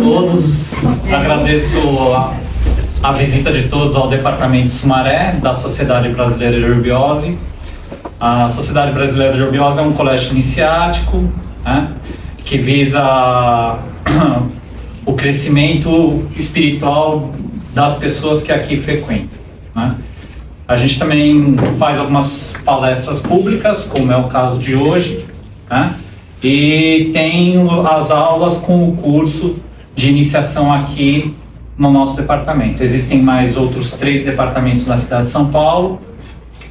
todos. Agradeço a visita de todos ao Departamento Sumaré, da Sociedade Brasileira de Eubiose. A Sociedade Brasileira de Eubiose é um colégio iniciático, né, que visa o crescimento espiritual das pessoas que aqui frequentam, né. A gente também faz algumas palestras públicas, como é o caso de hoje, né, e tem as aulas com o curso de iniciação aqui no nosso departamento. Existem mais outros 3 departamentos na cidade de São Paulo: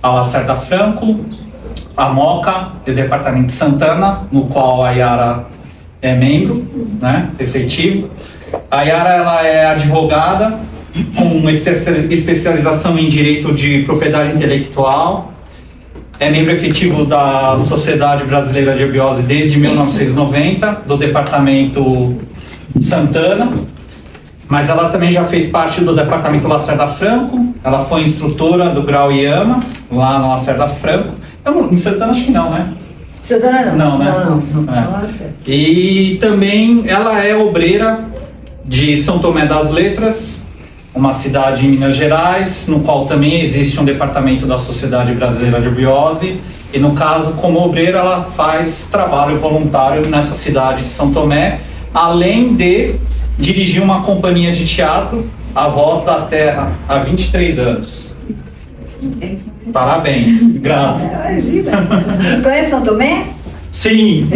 a Lacerda Franco, a Moca e o departamento de Santana, no qual a Yara é membro, né, efetivo. A Yara, ela é advogada com uma especialização em direito de propriedade intelectual, é membro efetivo da Sociedade Brasileira de Eubiose desde 1990, do departamento Santana, mas ela também já fez parte do departamento Lacerda Franco. Ela foi instrutora do Grau IAMA, lá na Lacerda Franco. Em Santana acho que não, né? Santana não. Não, né? Não. E também ela é obreira de São Tomé das Letras, uma cidade em Minas Gerais, no qual também existe um departamento da Sociedade Brasileira de Eubiose. E no caso, como obreira, ela faz trabalho voluntário nessa cidade de São Tomé, além de dirigir uma companhia de teatro, A Voz da Terra, há 23 anos. Parabéns, grato. Vocês conhecem São Tomé? Sim.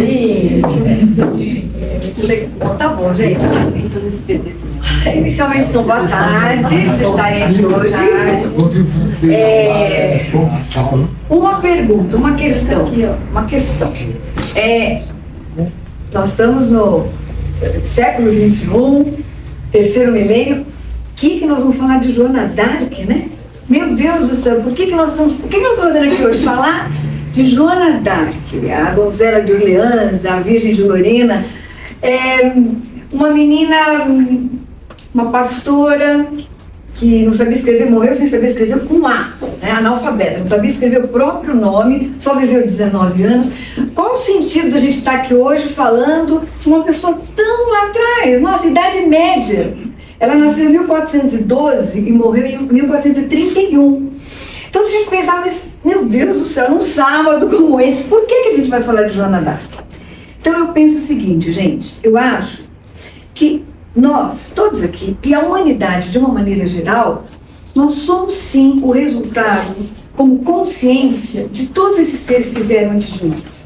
Bom, tá bom, gente. Inicialmente, então, boa tarde. Vocês estarem aqui hoje. Uma pergunta, uma questão. Nós estamos no século XXI, terceiro milênio. O que nós vamos falar de Joana d'Arc, né? Meu Deus do céu, o que nós estamos fazendo aqui hoje? Falar de Joana d'Arc, a donzela de Orleans, a Virgem de Lorena, uma menina, uma pastora que não sabia escrever, morreu sem saber escrever com A, né, analfabeta, não sabia escrever o próprio nome, só viveu 19 anos. Qual o sentido da gente estar aqui hoje falando de uma pessoa tão lá atrás, nossa, Idade Média? Ela nasceu em 1412 e morreu em 1431. Então, se a gente pensar, mas, meu Deus do céu, num sábado como esse, por que a gente vai falar de Joana d'Arc? Então, eu penso o seguinte, gente, eu acho que nós, todos aqui, e a humanidade de uma maneira geral, nós somos sim o resultado, como consciência, de todos esses seres que vieram antes de nós.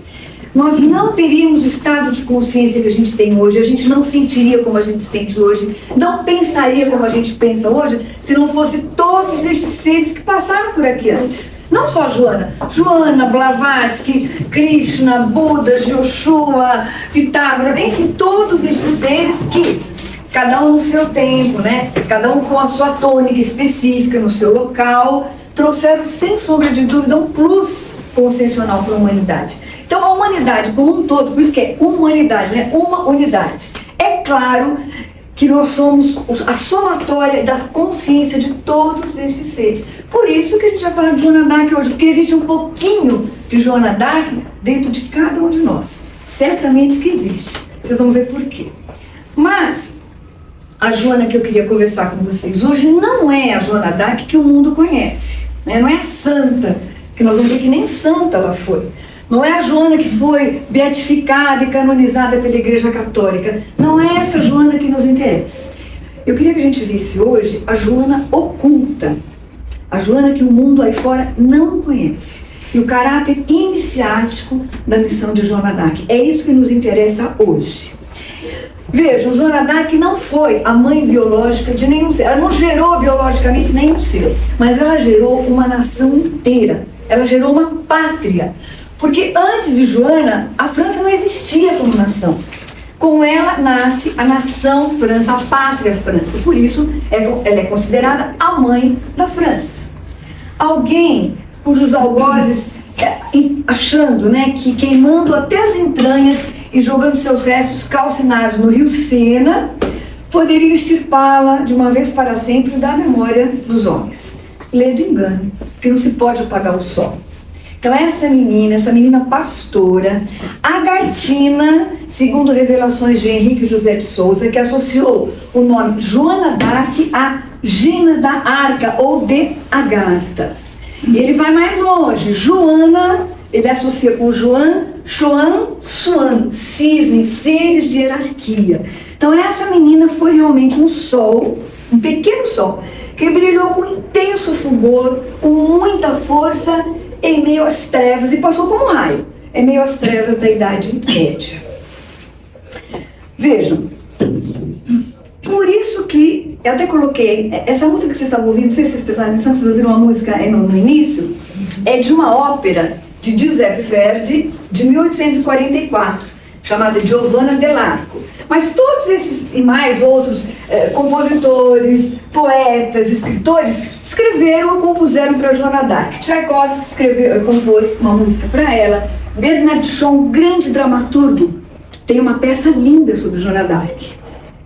Nós não teríamos o estado de consciência que a gente tem hoje, a gente não sentiria como a gente sente hoje, não pensaria como a gente pensa hoje, se não fosse todos estes seres que passaram por aqui antes. Não só Joana, Blavatsky, Krishna, Buda, Yoshua, Pitágoras, enfim, todos estes seres que, cada um no seu tempo, né? Cada um com a sua tônica específica, no seu local, trouxeram, sem sombra de dúvida, um plus consciencial para a humanidade. Então, a humanidade como um todo, por isso que é humanidade, né? Uma unidade. É claro que nós somos a somatória da consciência de todos estes seres. Por isso que a gente vai falar de Joana d'Arc hoje, porque existe um pouquinho de Joana d'Arc dentro de cada um de nós. Certamente que existe. Vocês vão ver por quê. Mas a Joana que eu queria conversar com vocês hoje não é a Joana d'Arc que o mundo conhece, né? Não é a santa, que nós vamos ver que nem santa ela foi. Não é a Joana que foi beatificada e canonizada pela Igreja Católica. Não é essa Joana que nos interessa. Eu queria que a gente visse hoje a Joana oculta. A Joana que o mundo aí fora não conhece. E o caráter iniciático da missão de Joana d'Arc. É isso que nos interessa hoje. Vejam, Joana d'Arc não foi a mãe biológica de nenhum ser. Ela não gerou biologicamente nenhum ser. Mas ela gerou uma nação inteira. Ela gerou uma pátria. Porque antes de Joana, a França não existia como nação. Com ela nasce a nação França, a pátria França. Por isso, ela é considerada a mãe da França. Alguém cujos algozes, achando, né, que queimando até as entranhas e jogando seus restos calcinados no rio Sena, poderiam extirpá-la de uma vez para sempre da memória dos homens. Lê do engano, que não se pode apagar o sol. Então essa menina pastora, Agartina, segundo revelações de Henrique José de Souza, que associou o nome Joana d'Arc a Gina da Arca ou de Agartha. E ele vai mais longe. Joana, ele associa com Joan, Suan, cisne, seres de hierarquia. Então essa menina foi realmente um sol, um pequeno sol, que brilhou com intenso fulgor, com muita força, em meio às trevas, e passou como um raio, em meio às trevas da Idade Média. Vejam, por isso que eu até coloquei, essa música que vocês estavam ouvindo, não sei se vocês prestaram atenção, vocês ouviram uma música no início, é de uma ópera de Giuseppe Verdi, de 1844, chamada Giovanna dell'Arco. Mas todos esses e mais outros compositores, poetas, escritores, escreveram ou compuseram para Joana d'Arc. Tchaikovsky compôs uma música para ela. Bernard Shaw, um grande dramaturgo, tem uma peça linda sobre Joana d'Arc.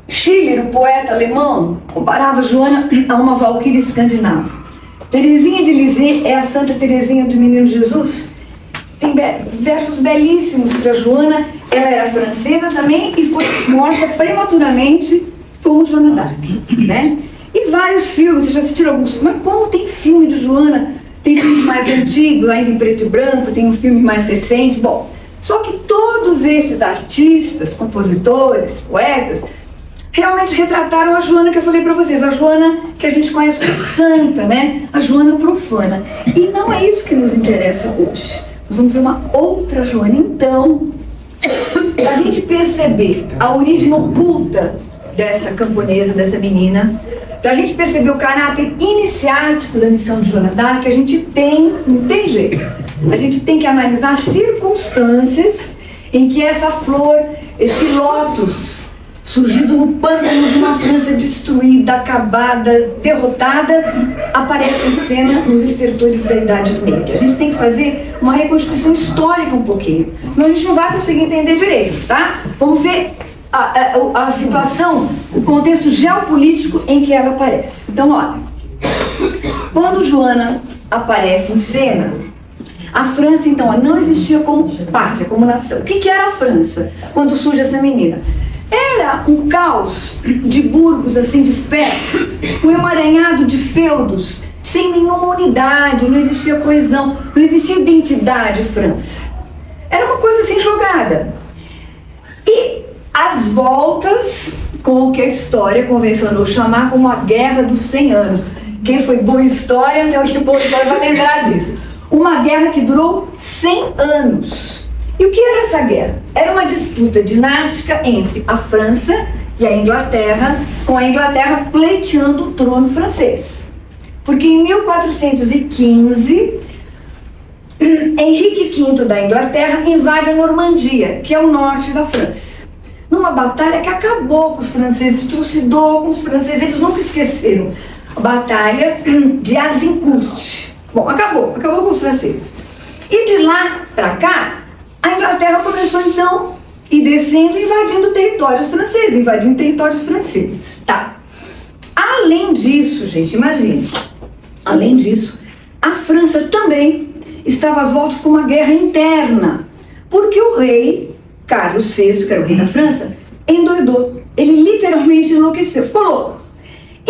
Schiller, o poeta alemão, comparava Joana a uma valquíria escandinava. Teresinha de Lisieux é a Santa Teresinha do Menino Jesus. Tem versos belíssimos para Joana. Ela era francesa também e foi morta prematuramente como Joana d'Arc, né? E vários filmes, vocês já assistiram alguns, mas como tem filme de Joana? Tem filmes mais antigos, ainda em preto e branco, tem um filme mais recente. Bom, só que todos estes artistas, compositores, poetas, realmente retrataram a Joana que eu falei para vocês, a Joana que a gente conhece como santa, né? A Joana profana. E não é isso que nos interessa hoje. Nós vamos ver uma outra Joana. Então, para a gente perceber a origem oculta dessa camponesa, dessa menina, para a gente perceber o caráter iniciático da missão de Joana d'Arc, a gente não tem jeito, a gente tem que analisar as circunstâncias em que essa flor, esse lótus, surgido no pântano de uma França destruída, acabada, derrotada, aparece em cena nos estertores da Idade Média. A gente tem que fazer uma reconstituição histórica um pouquinho, senão a gente não vai conseguir entender direito, tá? Vamos ver a situação, o contexto geopolítico em que ela aparece. Então, olha, quando Joana aparece em cena, a França, então, não existia como pátria, como nação. O que era a França quando surge essa menina? Era um caos de burgos assim dispersos, um emaranhado de feudos, sem nenhuma unidade, não existia coesão, não existia identidade França. Era uma coisa assim jogada. E as voltas com o que a história convencionou chamar como a Guerra dos 100 Anos. Quem foi bom em história, até hoje que boa história vai lembrar disso. Uma guerra que durou 100 anos. E o que era essa guerra? Era uma disputa dinástica entre a França e a Inglaterra, com a Inglaterra pleiteando o trono francês. Porque em 1415, Henrique V da Inglaterra invade a Normandia, que é o norte da França. Numa batalha que acabou com os franceses, trucidou com os franceses, eles nunca esqueceram. A batalha de Azincourt. Bom, acabou com os franceses. E de lá para cá, a Inglaterra começou então a ir descendo e invadindo territórios franceses, tá? Além disso, gente, imagine, além disso, a França também estava às voltas com uma guerra interna, porque o rei Carlos VI, que era o rei da França, endoidou, ele literalmente enlouqueceu, ficou louco.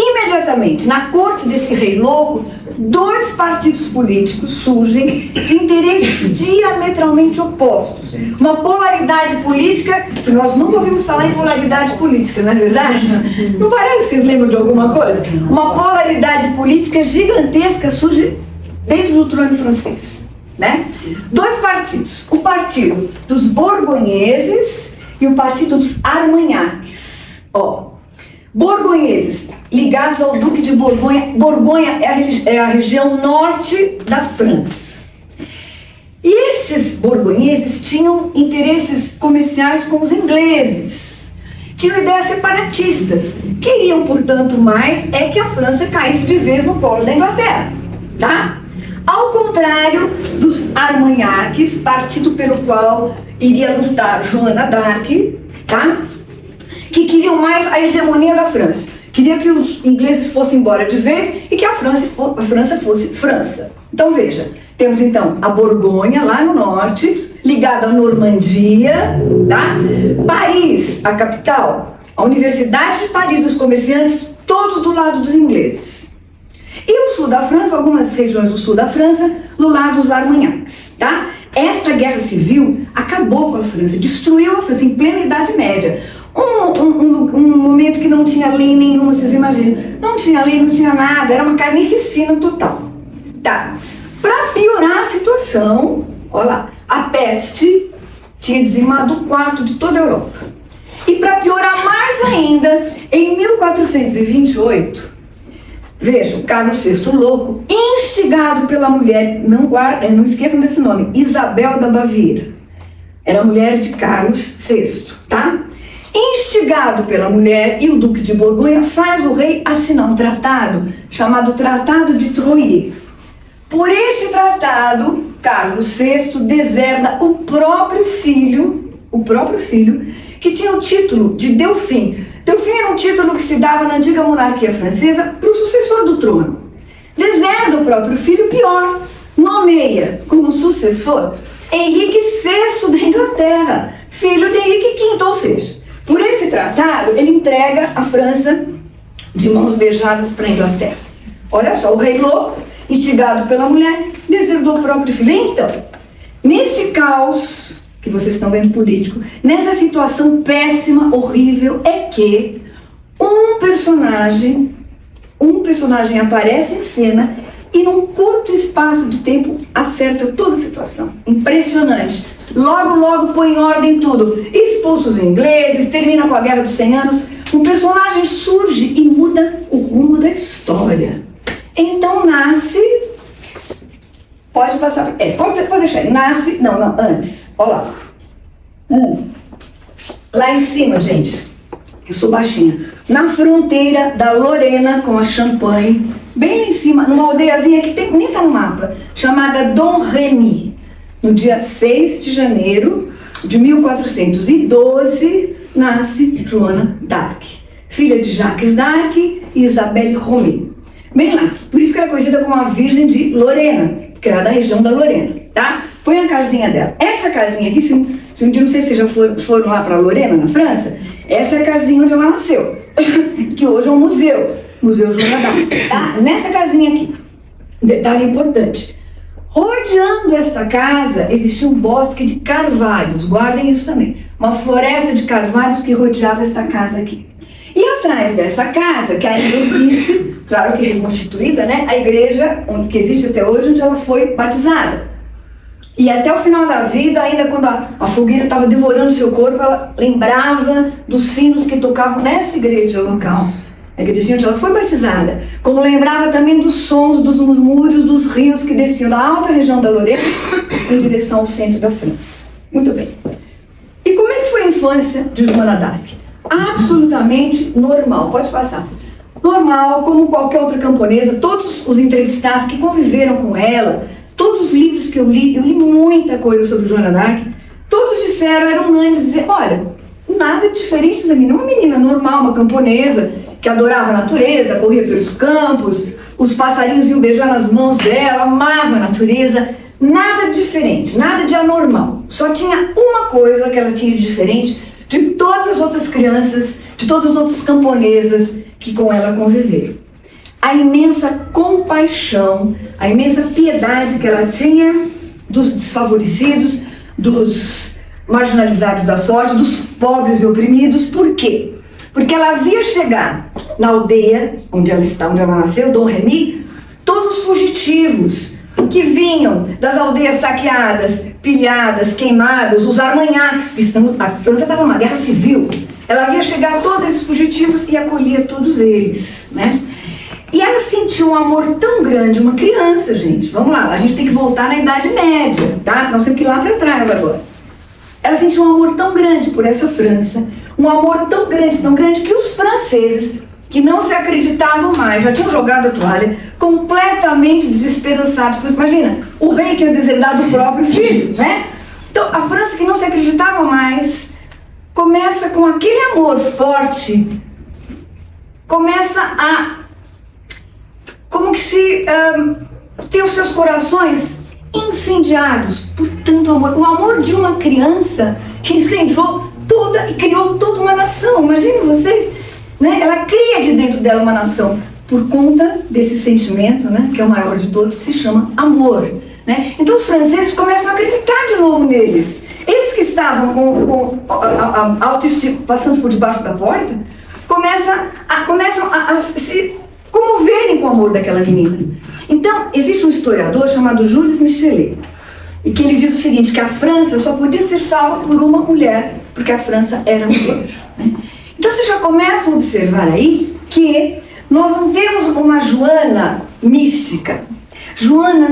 Imediatamente, na corte desse rei louco, dois partidos políticos surgem de interesses diametralmente opostos. Uma polaridade política, que nós nunca ouvimos falar em polaridade política, não é verdade? Não parece que vocês lembram de alguma coisa? Uma polaridade política gigantesca surge dentro do trono francês, né? Dois partidos, o partido dos borgonheses e o partido dos armagnacs. Borgonheses, ligados ao Duque de Borgonha. Borgonha é a região norte da França. E estes borgonheses tinham interesses comerciais com os ingleses. Tinham ideias separatistas. Queriam, portanto, mais que a França caísse de vez no colo da Inglaterra, tá? Ao contrário dos armagnacs, partido pelo qual iria lutar Joana d'Arc, tá? Que queriam mais a hegemonia da França. Queriam que os ingleses fossem embora de vez e que a França fosse França. Então veja, temos então a Borgonha lá no norte, ligada à Normandia, tá? Paris, a capital, a Universidade de Paris, os comerciantes, todos do lado dos ingleses. E o sul da França, algumas regiões do sul da França, do lado dos Armagnacs, tá? Esta guerra civil acabou com a França, destruiu a França em plena Idade Média. Um momento que não tinha lei nenhuma, vocês imaginam. Não tinha lei, não tinha nada, era uma carnificina total. Tá. Para piorar a situação, olha lá, a peste tinha dizimado um quarto de toda a Europa. E para piorar mais ainda, em 1428, veja, o Carlos VI Louco, instigado pela mulher, não esqueçam desse nome, Isabel da Baviera, era mulher de Carlos VI, tá? Instigado pela mulher e o Duque de Borgonha, faz o rei assinar um tratado chamado Tratado de Troyes. Por este tratado, Carlos VI deserda o próprio filho, que tinha o título de Delfim. Delfim era um título que se dava na antiga monarquia francesa para o sucessor do trono. Deserda o próprio filho, pior, nomeia como sucessor Henrique VI da Inglaterra, filho de Henrique V, ou seja, por esse tratado ele entrega a França de mãos beijadas para a Inglaterra. Olha só, o rei louco, instigado pela mulher, deserdou o próprio filho. Então, neste caos que vocês estão vendo político, nessa situação péssima, horrível, é que um personagem aparece em cena e num curto espaço de tempo acerta toda a situação. Impressionante. Logo põe em ordem tudo. Expulsa os ingleses, termina com a Guerra dos 100 Anos. Um personagem surge e muda o rumo da história. Então nasce... Pode passar... pode deixar. Nasce... Não, antes. Olha lá. Lá em cima, gente. Eu sou baixinha. Na fronteira da Lorena com a Champagne, bem lá em cima, numa aldeiazinha que nem está no mapa, chamada Dom Remy. No dia 6 de janeiro de 1412, nasce Joana d'Arc, filha de Jacques d'Arc e Isabelle Romée. Bem lá, por isso que ela é conhecida como a Virgem de Lorena, porque era da região da Lorena, tá? Põe a casinha dela. Essa casinha aqui, se um dia, não sei se já foram lá para Lorena, na França, essa é a casinha onde ela nasceu, que hoje é um museu, Museu Joana d'Arc, tá? Nessa casinha aqui, detalhe importante, rodeando esta casa existia um bosque de carvalhos, guardem isso também, uma floresta de carvalhos que rodeava esta casa aqui. E atrás dessa casa, que ainda existe, claro que reconstituída, né, a igreja que existe até hoje, onde ela foi batizada. E até o final da vida, ainda quando a fogueira estava devorando seu corpo, ela lembrava dos sinos que tocavam nessa igreja local. A igrejinha onde ela foi batizada. Como lembrava também dos sons, dos murmúrios dos rios que desciam da alta região da Lorena em direção ao centro da França. Muito bem. E como é que foi a infância de Joana d'Arc? Absolutamente normal. Pode passar. Normal, como qualquer outra camponesa. Todos os entrevistados que conviveram com ela, todos os livros que eu li muita coisa sobre Joana d'Arc, todos disseram, eram unânimes, dizer, olha, nada diferente dessa menina, uma menina normal, uma camponesa, que adorava a natureza, corria pelos campos, os passarinhos iam beijar nas mãos dela, amava a natureza, nada diferente, nada de anormal. Só tinha uma coisa que ela tinha de diferente de todas as outras crianças, de todas as outras camponesas que com ela conviveram. A imensa compaixão, a imensa piedade que ela tinha dos desfavorecidos, dos marginalizados da sorte, dos pobres e oprimidos. Por quê? Porque ela via chegar na aldeia onde ela nasceu, Dom Remy, todos os fugitivos que vinham das aldeias saqueadas, pilhadas, queimadas, os Armagnacs, que a França estava numa guerra civil. Ela via chegar todos esses fugitivos e acolhia todos eles, né? E ela sentiu um amor tão grande, uma criança, gente. Vamos lá, a gente tem que voltar na Idade Média, tá? Nós temos que ir lá para trás agora. Ela sentiu um amor tão grande por essa França, um amor tão grande, que os franceses, que não se acreditavam mais, já tinham jogado a toalha, completamente desesperançados. Pois imagina, o rei tinha deserdado o próprio filho, né? Então, a França, que não se acreditava mais, começa com aquele amor forte, começa a... como que se ter os seus corações incendiados por tanto amor. O amor de uma criança que incendiou toda e criou toda uma nação. Imaginem vocês, né? Ela cria de dentro dela uma nação por conta desse sentimento, né? Que é o maior de todos, que se chama amor. Né? Então os franceses começam a acreditar de novo neles. Eles que estavam com a autoestima passando por debaixo da porta, começam a se comoverem com o amor daquela menina. Então, existe um historiador chamado Jules Michelet, e que ele diz o seguinte, que a França só podia ser salva por uma mulher, porque a França era mulher. Né? Então vocês já começam a observar aí que nós não temos uma Joana mística. Joana,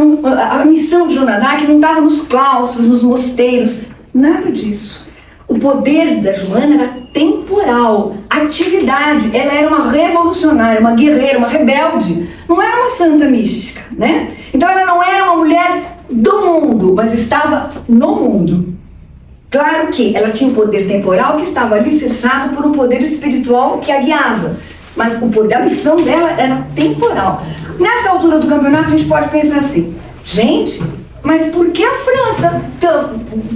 a missão de Joana d'Arc não estava nos claustros, nos mosteiros, nada disso. O poder da Joana era temporal, atividade, ela era uma revolucionária, uma guerreira, uma rebelde, não era uma santa mística, né? Então ela não era uma mulher do mundo, mas estava no mundo. Claro que ela tinha um poder temporal que estava alicerçado por um poder espiritual que a guiava, mas o poder, a missão dela era temporal. Nessa altura do campeonato a gente pode pensar assim, gente, mas por que a França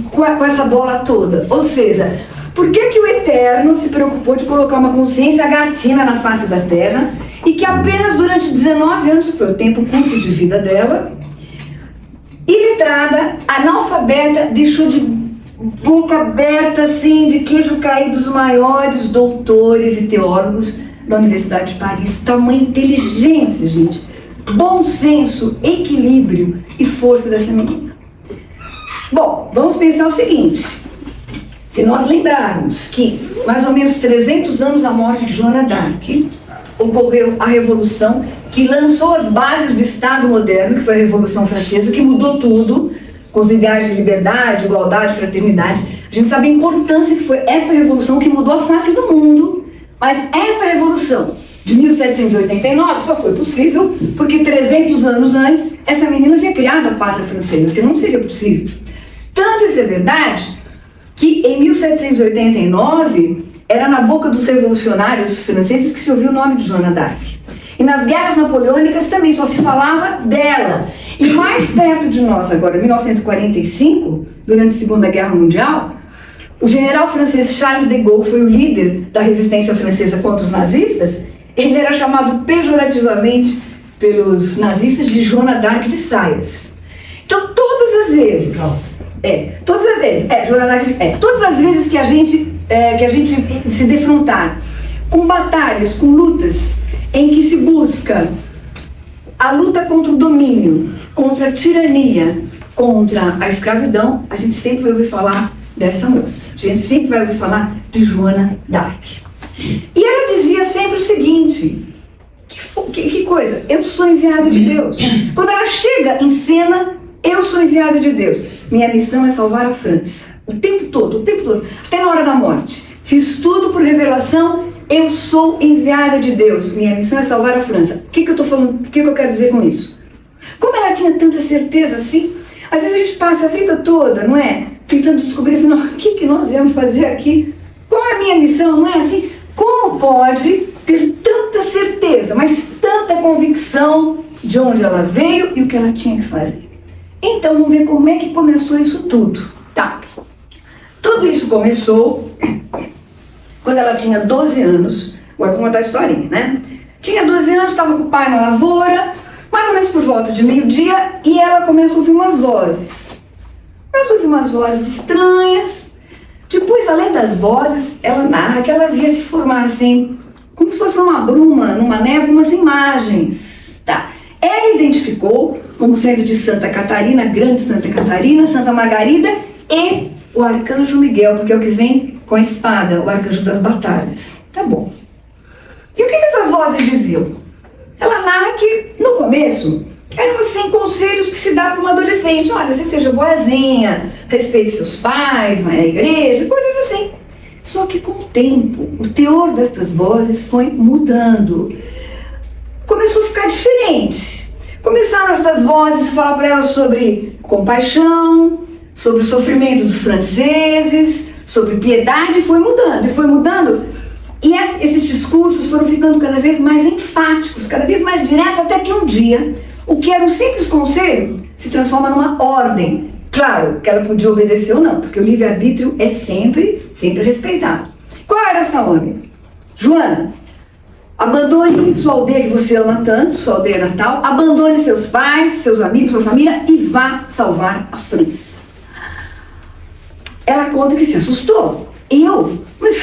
com essa bola toda? Ou seja, por que o Eterno se preocupou de colocar uma consciência agatina na face da Terra e que apenas durante 19 anos, que foi o tempo curto de vida dela, iletrada, analfabeta, deixou de boca aberta, assim, de queijo caído os maiores doutores e teólogos da Universidade de Paris? Tamanha inteligência, gente, bom senso, equilíbrio e força dessa menina. Bom, vamos pensar o seguinte, se nós lembrarmos que mais ou menos 300 anos da morte de Joana d'Arc, ocorreu a Revolução que lançou as bases do Estado moderno, que foi a Revolução Francesa, que mudou tudo, com os ideais de liberdade, igualdade, fraternidade. A gente sabe a importância que foi essa revolução que mudou a face do mundo, mas essa revolução de 1789 só foi possível porque 300 anos antes essa menina tinha criado a pátria francesa, senão não seria possível. Tanto isso é verdade que em 1789 era na boca dos revolucionários franceses que se ouviu o nome de Joana d'Arc. E nas guerras napoleônicas também só se falava dela. E mais perto de nós agora, em 1945, durante a Segunda Guerra Mundial, o general francês Charles de Gaulle foi o líder da resistência francesa contra os nazistas. Ele era chamado pejorativamente pelos nazistas de Joana d'Arc de Saias. Então todas as vezes, todas as vezes que a gente se defrontar com batalhas, com lutas em que se busca a luta contra o domínio, contra a tirania, contra a escravidão, a gente sempre vai ouvir falar dessa moça. A gente sempre vai ouvir falar de Joana d'Arc. E ela dizia sempre o seguinte, que coisa, eu sou enviada de Deus. Quando ela chega em cena, eu sou enviada de Deus. Minha missão é salvar a França. O tempo todo, até na hora da morte. Fiz tudo por revelação, eu sou enviada de Deus. Minha missão é salvar a França. O que eu estou falando, o que eu quero dizer com isso? Como ela tinha tanta certeza assim, às vezes a gente passa a vida toda, não é? Tentando descobrir, afinal, o que nós viemos fazer aqui? Qual é a minha missão, não é assim? Como pode ter tanta certeza, mas tanta convicção de onde ela veio e o que ela tinha que fazer? Então, vamos ver como é que começou isso tudo. Tá. Tudo isso começou quando ela tinha 12 anos. Agora vou contar a historinha, né? Tinha 12 anos, estava com o pai na lavoura, mais ou menos por volta de meio-dia, e ela começa a ouvir umas vozes. Começa a ouvir umas vozes estranhas. Depois, além das vozes, ela narra que ela via se formar assim, como se fosse uma bruma, numa névoa, umas imagens. Tá. Ela identificou como sendo de Santa Catarina, Grande Santa Catarina, Santa Margarida e o Arcanjo Miguel, porque é o que vem com a espada, o Arcanjo das Batalhas. Tá bom. E o que essas vozes diziam? Ela narra que, no começo, eram assim conselhos que se dá para uma adolescente. Olha, você seja boazinha, respeite seus pais, vai na igreja, coisas assim. Só que com o tempo, o teor dessas vozes foi mudando. Começou a ficar diferente. Começaram essas vozes a falar para ela sobre compaixão, sobre o sofrimento dos franceses, sobre piedade, e foi mudando. E esses discursos foram ficando cada vez mais enfáticos, cada vez mais diretos, até que um dia O que era um simples conselho se transforma numa ordem. Claro que ela podia obedecer ou não, porque o livre-arbítrio é sempre respeitado. Qual era essa ordem? Joana, abandone sua aldeia que você ama tanto, sua aldeia natal, abandone seus pais, seus amigos, sua família e vá salvar a França. Ela conta que se assustou. Mas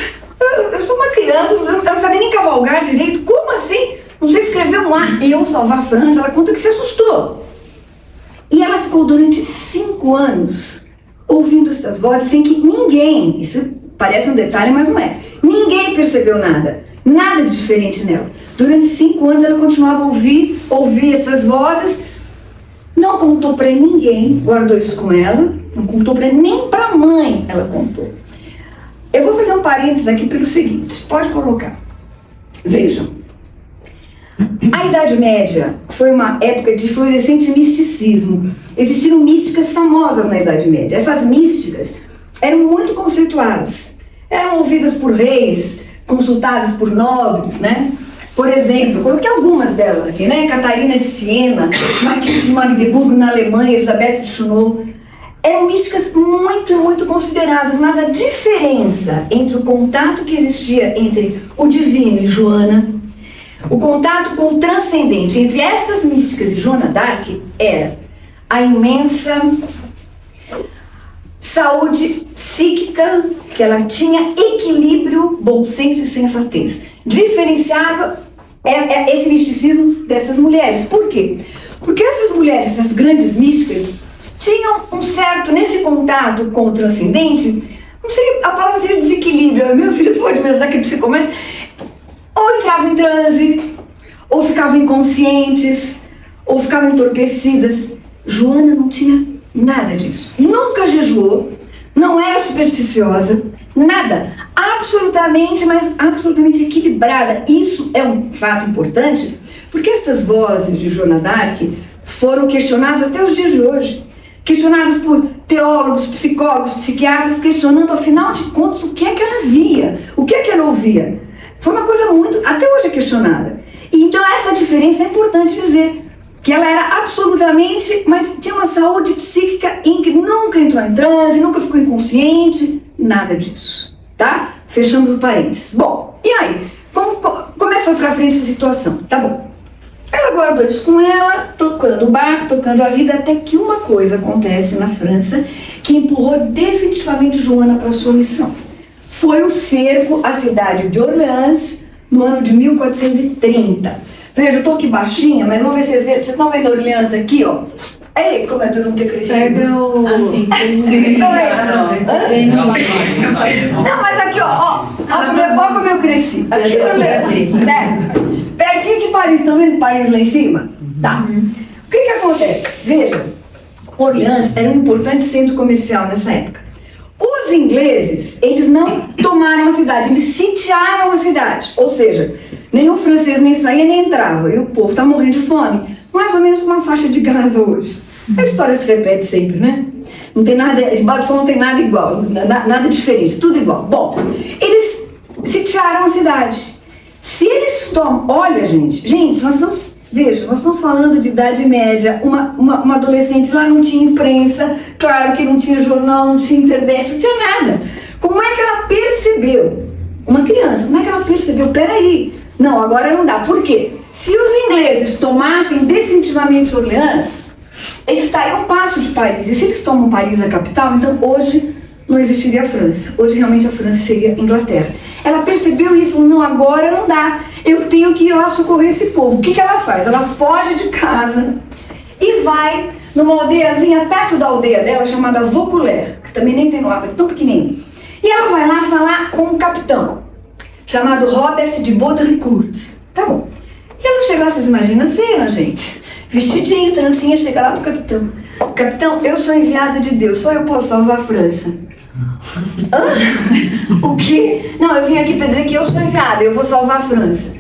eu sou uma criança, eu não sabia nem cavalgar direito, como assim? Não sei escrever um A, eu salvar a França. Ela conta que se assustou. E ela ficou durante 5 anos ouvindo essas vozes sem que ninguém, isso parece um detalhe, mas não é, ninguém percebeu nada de diferente nela. Durante 5 anos ela continuava a ouvir essas vozes, não contou para ninguém, guardou isso com ela, não contou nem para a mãe, ela contou. Eu vou fazer um parênteses aqui pelo seguinte, pode colocar. Vejam. A Idade Média foi uma época de florescente misticismo. Existiram místicas famosas na Idade Média. Essas místicas eram muito conceituadas. Eram ouvidas por reis, consultadas por nobres, né? Por exemplo, coloquei algumas delas aqui, né? Catarina de Siena, Matilde de Magdeburgo na Alemanha, Elizabeth de Chunot. Eram místicas muito consideradas, mas a diferença entre o contato que existia entre o divino e Joana, o contato com o transcendente entre essas místicas e Joana d'Arc era a imensa saúde psíquica, que ela tinha equilíbrio, bom senso e sensatez. Diferenciava esse misticismo dessas mulheres. Por quê? Porque essas mulheres, essas grandes místicas, tinham um certo, nesse contato com o transcendente, não sei, a palavra seria desequilíbrio, meu filho pode me ajudar que psicó, mas ou entravam em transe, ou ficavam inconscientes, ou ficavam entorpecidas. Joana não tinha nada disso. Nunca jejuou, não era supersticiosa, nada. Absolutamente, mas absolutamente equilibrada. Isso é um fato importante, porque essas vozes de Joana d'Arc foram questionadas até os dias de hoje. Questionadas por teólogos, psicólogos, psiquiatras, questionando, afinal de contas, o que é que ela via, o que é que ela ouvia. Foi uma coisa muito, até hoje é questionada. E então essa diferença é importante dizer, que ela era absolutamente, mas tinha uma saúde psíquica em que nunca entrou em transe, nunca ficou inconsciente, nada disso, tá? Fechamos o parênteses. Bom, e aí? Como é que foi pra frente essa situação? Tá bom. Ela guardou isso com ela, tocando o barco, tocando a vida, até que uma coisa acontece na França que empurrou definitivamente Joana para sua missão. Foi o cerco à cidade de Orleans no ano de 1430. Veja, eu tô aqui baixinha, mas vamos ver se vocês veem. Vocês estão vendo Orleans aqui, ó? Ei, como é duro não ter crescido. Pega o... Assim, não, mas aqui, ó como eu cresci. Aqui eu lembro, certo? Pertinho de Paris, estão vendo Paris lá em cima? Tá. O que acontece? Veja, Orleans era um importante centro comercial nessa época. Os ingleses, eles não tomaram a cidade, eles sitiaram a cidade. Ou seja, nenhum francês nem saía nem entrava. E o povo tá morrendo de fome. Mais ou menos uma faixa de Gaza hoje. A história se repete sempre, né? Não tem nada, debaixo do sol não tem nada igual, nada diferente, tudo igual. Bom, eles sitiaram a cidade. Se eles tomam... Olha, gente, nós estamos falando de Idade Média, uma adolescente lá não tinha imprensa, claro que não tinha jornal, não tinha internet, não tinha nada. Como é que ela percebeu? Uma criança, como é que ela percebeu? Peraí, não, agora não dá. Por quê? Se os ingleses tomassem definitivamente Orleans, eles estariam a um passo de Paris. E se eles tomam Paris, a capital, então hoje não existiria a França. Hoje realmente a França seria a Inglaterra. Ela percebeu isso, falou, não, agora não dá. Eu tenho que ir lá socorrer esse povo. O que ela faz? Ela foge de casa e vai numa aldeiazinha perto da aldeia dela, chamada Vaucouleurs, que também nem tem no mapa, é tão pequenininho. E ela vai lá falar com um capitão, chamado Robert de Baudricourt. Tá bom. E ela chega lá, vocês imaginam a cena, gente? Vestidinho, trancinha, chega lá pro capitão. Capitão, eu sou enviada de Deus, só eu posso salvar a França. O quê? Não, eu vim aqui para dizer que eu sou enviada, eu vou salvar a França.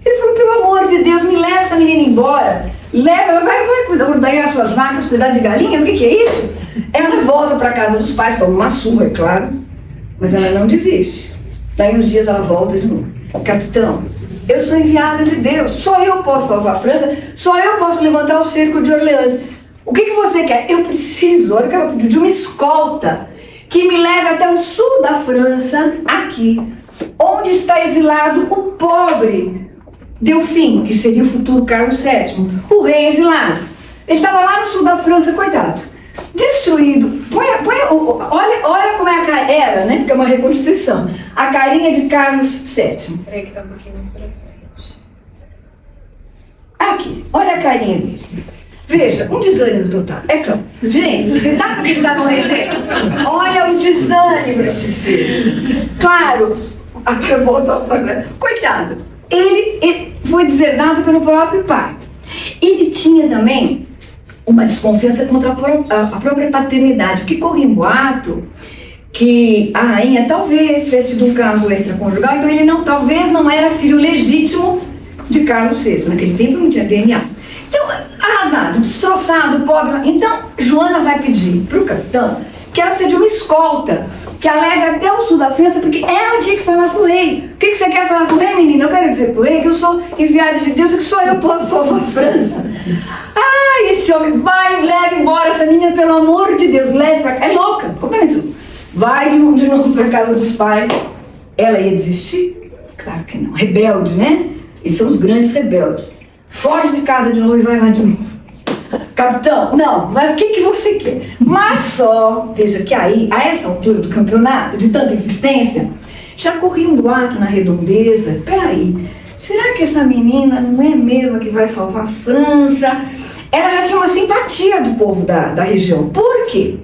Ele falou, pelo amor de Deus, me leva essa menina embora. Leva, ela vai cuidar das suas vacas, cuidar de galinha, o que é isso? Ela volta para casa dos pais, toma uma surra, é claro, mas ela não desiste. Daí uns dias ela volta de novo. Capitão, eu sou enviada de Deus, só eu posso salvar a França, só eu posso levantar o cerco de Orleans. O que você quer? Eu preciso, olha o que ela pediu, de uma escolta que me leve até o sul da França, aqui, onde está exilado o pobre Delfim, que seria o futuro Carlos VII, o rei exilado. Ele estava lá no sul da França, coitado, destruído. Olha como é a cara, era, né? Porque é uma reconstituição. A carinha de Carlos VII. Peraí que tá um pouquinho mais pra frente. Aqui, olha a carinha dele. Veja, um desânimo total. É claro. Gente, você dá pra acreditar no rei Deus? Olha o desânimo deste ser. Claro, agora volta para. Coitado, ele foi deserdado pelo próprio pai. Ele tinha também uma desconfiança contra a própria paternidade, que corria um boato que a rainha talvez tivesse tido um caso extraconjugal, então ele talvez não era filho legítimo de Carlos VI. Naquele tempo não tinha DNA. Então, arrasado, destroçado, pobre. Então, Joana vai pedir para o capitão que ela precisa de uma escolta, que a leve até o sul da França, porque ela tinha que falar com o rei. O que você quer falar com o rei, menina? Eu quero dizer para o rei que eu sou enviada de Deus e que só eu posso salvar a França. Ah, esse homem vai, leva embora essa menina, pelo amor de Deus, leve para cá. É louca, como é isso? Vai de novo para casa dos pais. Ela ia desistir? Claro que não. Rebelde, né? Eles são os grandes rebeldes. Foge de casa de novo e vai lá de novo. Capitão, não, mas o que você quer? Mas só, veja que aí, a essa altura do campeonato, de tanta insistência, já corria um boato na redondeza. Peraí, será que essa menina não é mesmo a que vai salvar a França? Ela já tinha uma simpatia do povo da região. Por quê?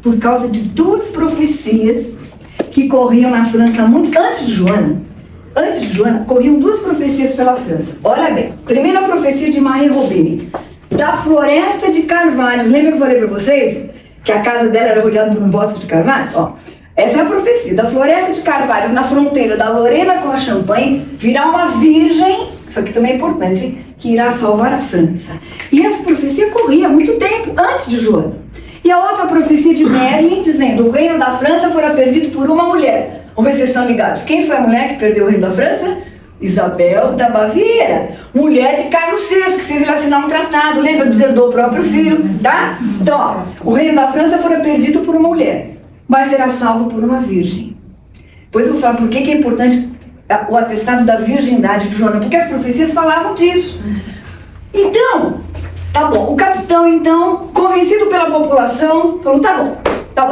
Por causa de duas profecias que corriam na França muito antes de Joana. Antes de Joana, corriam duas profecias pela França. Olha bem, primeira profecia de Marie Robine, da floresta de carvalhos. Lembra que eu falei para vocês que a casa dela era rodeada por um bosque de carvalhos? Ó, essa é a profecia. Da floresta de carvalhos, na fronteira da Lorena com a Champagne, virá uma virgem, isso aqui também é importante, que irá salvar a França. E essa profecia corria há muito tempo, antes de Joana. E a outra profecia de Merlin, dizendo: o reino da França fora perdido por uma mulher. Vamos ver se vocês estão ligados. Quem foi a mulher que perdeu o reino da França? Isabel da Baviera, mulher de Carlos VI, que fez ele assinar um tratado, lembra? Deserdou o próprio filho, tá? Então, ó, o reino da França fora perdido por uma mulher, mas será salvo por uma virgem. Depois eu vou falar por que é importante o atestado da virgindade de Joana, porque as profecias falavam disso. Então, tá bom, o capitão, então, convencido pela população, falou: tá bom,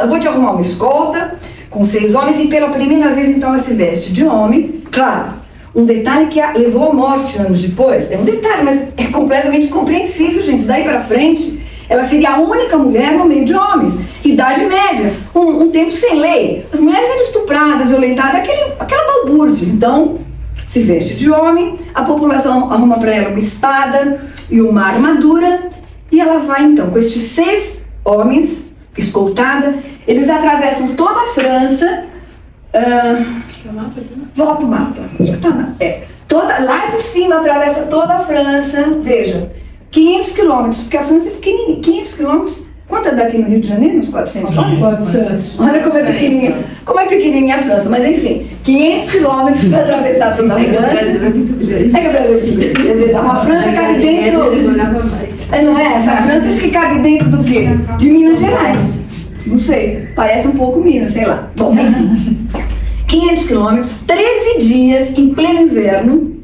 eu vou te arrumar uma escolta com 6 homens, e pela primeira vez, então, ela se veste de homem. Claro, um detalhe que a levou à morte anos depois, é um detalhe, mas é completamente compreensível, gente. Daí para frente, ela seria a única mulher no meio de homens. Idade média, um tempo sem lei. As mulheres eram estupradas, violentadas, aquela balbúrdia. Então, se veste de homem, a população arruma para ela uma espada e uma armadura, e ela vai, então, com estes 6 homens, escoltada, eles atravessam toda a França. Volta o mapa. Lá de cima atravessa toda a França. Veja, 500 quilômetros, porque a França é pequenininha. 500 quilômetros. Quanto é daqui no Rio de Janeiro? Uns 400 quilômetros? 400. Olha como é pequenininha. Como é pequenininha a França. Mas enfim, 500 quilômetros para atravessar toda a França. É que o Brasil é muito grande. É que o Brasil é muito grande. Uma França cabe dentro... Não é? Essa França acho que cabe dentro do quê? De Minas Gerais. Não sei. Parece um pouco Minas, sei lá. Bom, enfim. 500 quilômetros, 13 dias, em pleno inverno.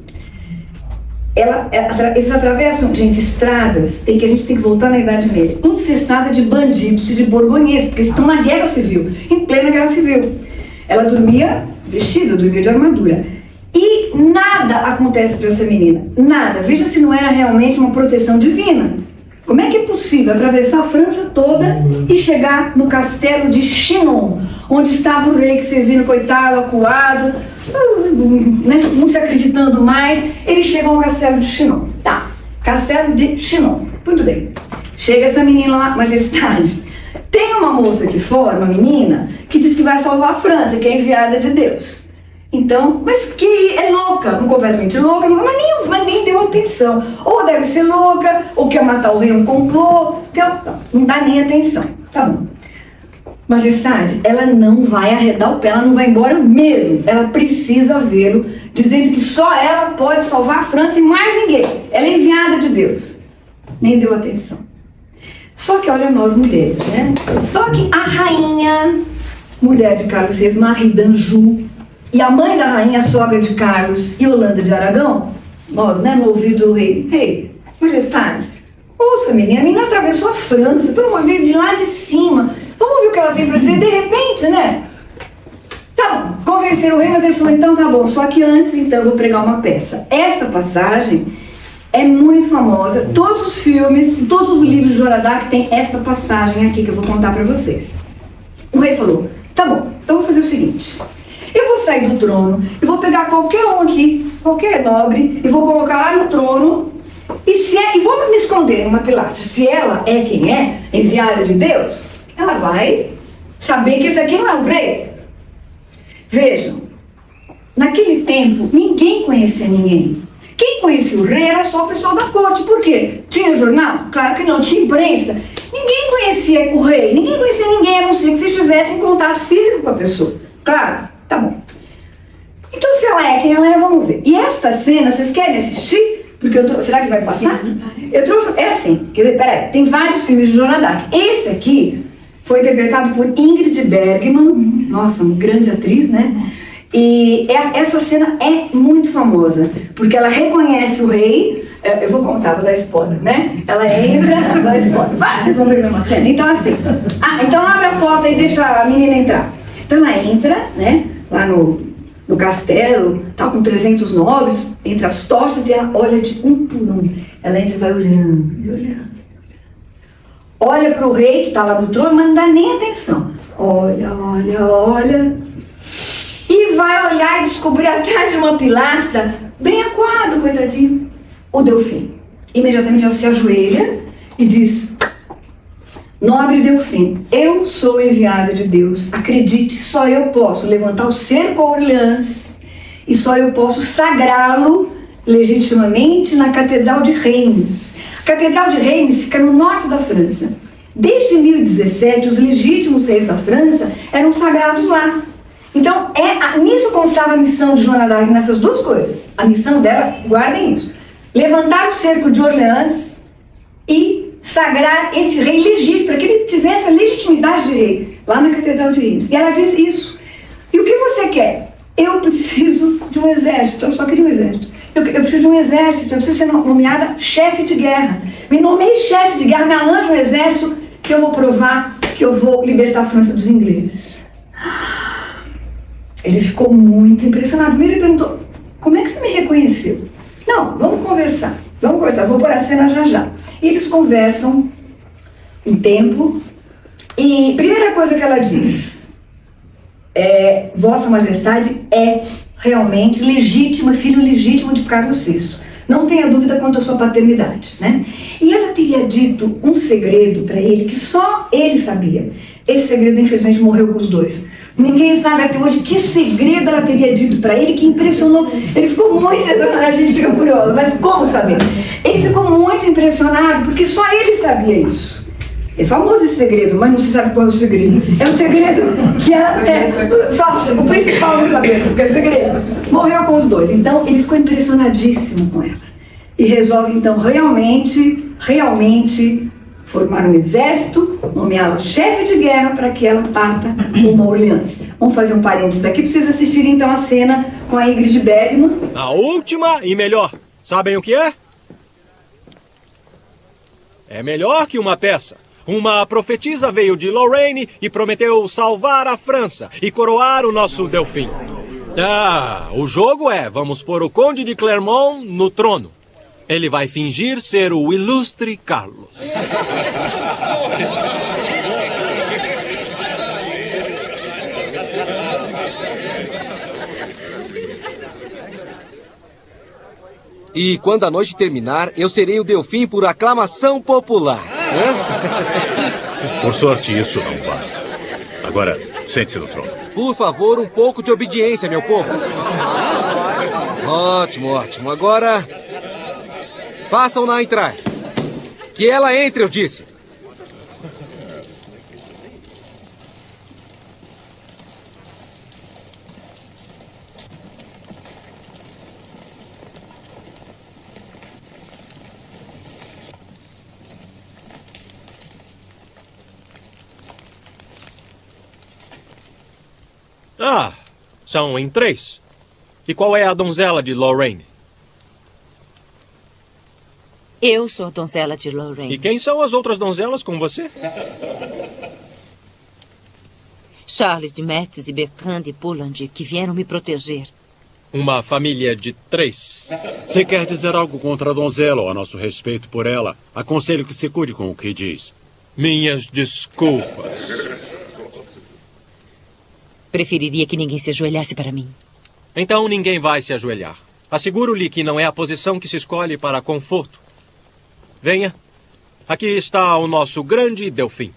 Eles atravessam, gente, estradas, a gente tem que voltar na Idade Média, infestada de bandidos e de borgonheses, porque estão na guerra civil, em plena guerra civil. Ela dormia vestida, dormia de armadura. E nada acontece para essa menina, nada. Veja se não era realmente uma proteção divina. Como é que é possível atravessar a França toda e chegar no castelo de Chinon, onde estava o rei que vocês viram, coitado, acuado, né, não se acreditando mais? Eles chegam ao castelo de Chinon. Tá, castelo de Chinon. Muito bem. Chega essa menina lá, majestade. Tem uma moça aqui fora, uma menina, que diz que vai salvar a França, que é enviada de Deus. Então, mas que é louca, completamente louca, mas nem deu atenção. Ou deve ser louca, ou quer matar o rei, um complô. Então, não dá nem atenção. Tá bom. Majestade, ela não vai arredar o pé, ela não vai embora mesmo. Ela precisa vê-lo, dizendo que só ela pode salvar a França e mais ninguém. Ela é enviada de Deus. Nem deu atenção. Só que olha nós mulheres, né? Só que a rainha, mulher de Carlos VI, Marie d'Anjou, e a mãe da rainha, sogra de Carlos, Yolanda de Aragão, nós, né, no ouvido do rei, rei, majestade, ouça menina atravessou a França, promovida de lá de cima, vamos ouvir o que ela tem para dizer, de repente, né? Tá bom, convenceram o rei, mas ele falou, então tá bom, só que antes, então, eu vou pregar uma peça. Essa passagem é muito famosa, todos os filmes, todos os livros de Joana d'Arc tem esta passagem aqui que eu vou contar para vocês. O rei falou, tá bom, então eu vou fazer o seguinte, eu vou sair do trono, eu vou pegar qualquer um aqui, qualquer nobre, e vou colocar lá no trono, e vou me esconder numa pilastra. Se ela é quem é, enviada de Deus, ela vai saber que esse aqui não é o rei. Vejam, naquele tempo, ninguém conhecia ninguém. Quem conhecia o rei era só o pessoal da corte. Por quê? Tinha jornal? Claro que não. Tinha imprensa? Ninguém conhecia o rei. Ninguém conhecia ninguém, a não ser que você estivesse em contato físico com a pessoa. Claro? Tá bom. Então, se ela é quem ela é, vamos ver. E esta cena, vocês querem assistir? Porque eu trouxe... Será que vai passar? Eu trouxe... É assim. Peraí. Tem vários filmes de Joana d'Arc. Esse aqui foi interpretado por Ingrid Bergman. Nossa, uma grande atriz, né? E essa cena é muito famosa, porque ela reconhece o rei, eu vou contar, vou dar spoiler, né? Ela entra, vou dar spoiler, vai, vocês vão ver uma cena. Então assim, então abre a porta e deixa a menina entrar. Então ela entra, né, lá no castelo, tá com 300 nobres, entre as tochas, e ela olha de um por um. Ela entra e vai olhando, e olhando. Olha para o rei que está lá no trono, mas não dá nem atenção. Olha, olha, olha... E vai olhar e descobrir atrás de uma pilastra, bem acuado, coitadinho, o Delfim. Imediatamente ela se ajoelha e diz, nobre Delfim, eu sou enviada de Deus, acredite, só eu posso levantar o cerco a Orleans e só eu posso sagrá-lo legitimamente na Catedral de Reims. A Catedral de Reims fica no norte da França. Desde 1017, os legítimos reis da França eram sagrados lá. Então, nisso constava a missão de Joana d'Arc, nessas duas coisas. A missão dela, guardem isso, levantar o cerco de Orleans e sagrar este rei legítimo, para que ele tivesse a legitimidade de rei, lá na Catedral de Reims. E ela diz isso. E o que você quer? Eu preciso de um exército, eu só queria um exército. Eu preciso de um exército, eu preciso ser nomeada chefe de guerra. Me nomeei chefe de guerra, me arranja um exército que eu vou provar que eu vou libertar a França dos ingleses. Ele ficou muito impressionado. Ele perguntou, como é que você me reconheceu? Não, vamos conversar, vou pôr a cena já já. E eles conversam um tempo, e primeira coisa que ela diz, Vossa Majestade é realmente legítima, filho legítimo de Carlos VI. Não tenha dúvida quanto à sua paternidade, né? E ela teria dito um segredo para ele que só ele sabia. Esse segredo, infelizmente, morreu com os dois. Ninguém sabe até hoje que segredo ela teria dito para ele que impressionou. Ele ficou muito... A gente fica curioso, mas como saber? Ele ficou muito impressionado porque só ele sabia isso. É famoso esse segredo, mas não se sabe qual é o segredo. É um segredo que só o principal não sabia, porque é segredo. Morreu com os dois. Então, ele ficou impressionadíssimo com ela. E resolve, então, realmente formar um exército, nomeá-la chefe de guerra para que ela parta rumo a Orleans. Vamos fazer um parênteses aqui para vocês assistirem então a cena com a Ingrid Bergman. A última e melhor. Sabem o que é? É melhor que uma peça. Uma profetisa veio de Lorraine e prometeu salvar a França e coroar o nosso Delfim. O jogo vamos pôr o Conde de Clermont no trono. Ele vai fingir ser o ilustre Carlos. E quando a noite terminar, eu serei o Delfim por aclamação popular. Por sorte, isso não basta. Agora, sente-se no trono. Por favor, um pouco de obediência, meu povo. Ótimo, ótimo. Agora, façam-na entrar. Que ela entre, eu disse. Ah, são em 3. E qual é a donzela de Lorraine? Eu sou a donzela de Lorraine. E quem são as outras donzelas com você? Charles de Metz e Bertrand de Poulengy, que vieram me proteger. Uma família de 3. Se quer dizer algo contra a donzela ou a nosso respeito por ela, aconselho que se cuide com o que diz. Minhas desculpas. Preferiria que ninguém se ajoelhasse para mim. Então ninguém vai se ajoelhar. Asseguro-lhe que não é a posição que se escolhe para conforto. Venha. Aqui está o nosso grande Delfim.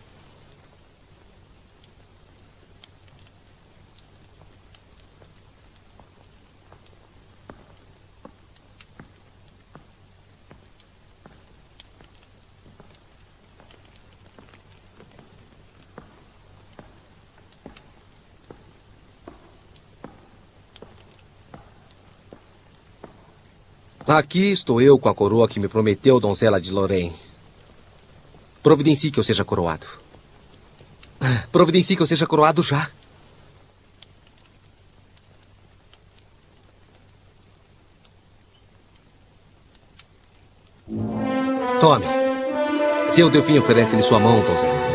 Aqui estou eu com a coroa que me prometeu donzela de Lorraine. Providencie que eu seja coroado. Providencie que eu seja coroado já. Tome. Seu Delfim oferece-lhe sua mão, donzela.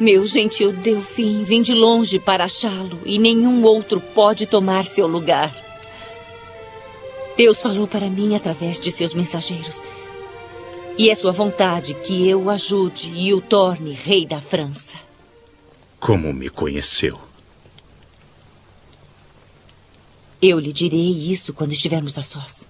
Meu gentil Delfim, vim de longe para achá-lo e nenhum outro pode tomar seu lugar. Deus falou para mim através de seus mensageiros. E é sua vontade que eu o ajude e o torne rei da França. Como me conheceu? Eu lhe direi isso quando estivermos a sós.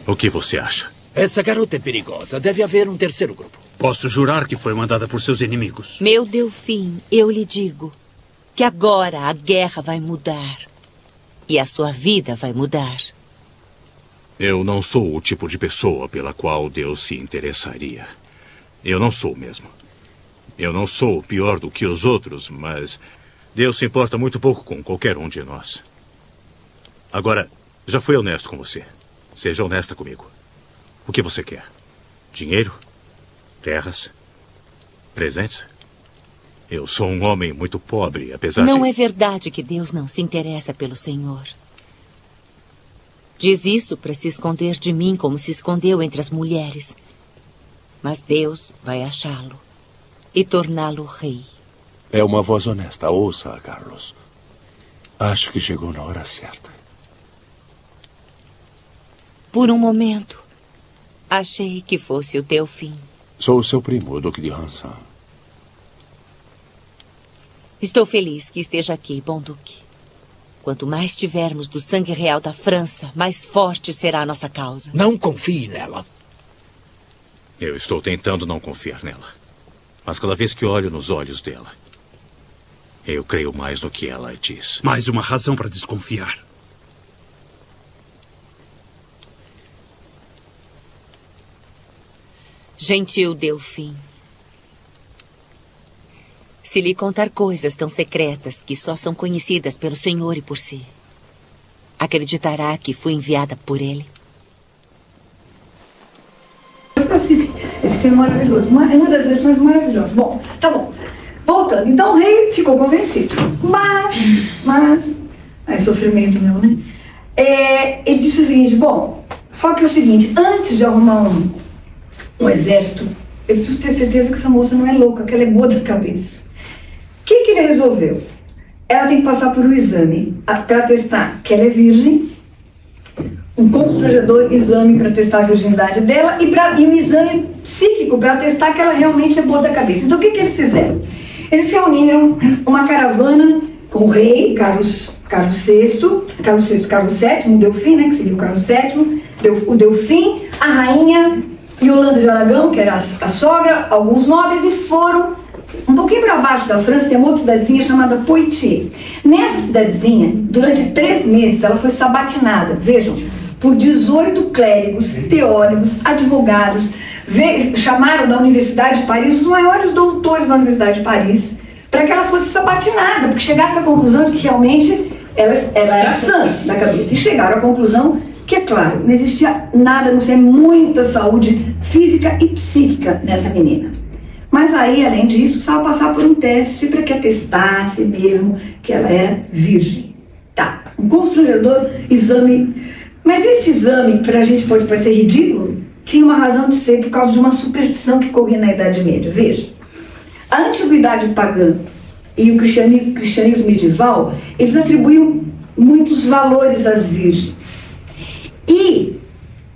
O que você acha? Essa garota é perigosa. Deve haver um terceiro grupo. Posso jurar que foi mandada por seus inimigos. Meu Delfim, eu lhe digo que agora a guerra vai mudar. E a sua vida vai mudar. Eu não sou o tipo de pessoa pela qual Deus se interessaria. Eu não sou mesmo. Eu não sou pior do que os outros, mas Deus se importa muito pouco com qualquer um de nós. Agora, já fui honesto com você. Seja honesta comigo. O que você quer? Dinheiro? Terras? Presentes? Eu sou um homem muito pobre, apesar de... Não é verdade que Deus não se interessa pelo Senhor. Diz isso para se esconder de mim como se escondeu entre as mulheres. Mas Deus vai achá-lo e torná-lo rei. É uma voz honesta. Ouça, Carlos. Acho que chegou na hora certa. Por um momento, achei que fosse o Delfim. Sou o seu primo, o Duque de Rançon. Estou feliz que esteja aqui, bom Duque. Quanto mais tivermos do sangue real da França, mais forte será a nossa causa. Não confie nela. Eu estou tentando não confiar nela. Mas cada vez que olho nos olhos dela, Eu creio mais no que ela diz. Mais uma razão para desconfiar. Gentil Delfim, se lhe contar coisas tão secretas que só são conhecidas pelo Senhor e por si, acreditará que fui enviada por ele? Esse filme é maravilhoso, é uma das versões maravilhosas. Bom, tá bom. Voltando, então o rei ficou convencido. Mas, aí sofrimento meu, né? Ele disse o seguinte, bom, só que é o seguinte, antes de arrumar um exército, eu preciso ter certeza que essa moça não é louca, que ela é boa da cabeça. O que ele resolveu? Ela tem que passar por um exame para testar que ela é virgem, um constrangedor exame para testar a virgindade dela e um exame psíquico para testar que ela realmente é boa da cabeça. Então o que eles fizeram? Eles reuniram uma caravana com o rei, Carlos VII, o Delfim, né, que seria o Carlos VII, o Delfim, a rainha Yolanda de Aragão, que era a sogra, alguns nobres, e foram um pouquinho para baixo da França, tem uma outra cidadezinha chamada Poitiers. Nessa cidadezinha, durante 3 meses, ela foi sabatinada, vejam, por 18 clérigos, teólogos, advogados, chamaram da Universidade de Paris os maiores doutores da Universidade de Paris, para que ela fosse sabatinada, porque chegasse à conclusão de que realmente ela era sã da cabeça. E chegaram à conclusão que, é claro, não existia nada, não sei, muita saúde física e psíquica nessa menina. Mas aí, além disso, precisava passar por um teste para que atestasse mesmo que ela era virgem. Tá, um constrangedor exame. Mas esse exame, para a gente pode parecer ridículo, tinha uma razão de ser por causa de uma superstição que corria na Idade Média. Veja, a antiguidade pagã e o cristianismo medieval, eles atribuíam muitos valores às virgens. E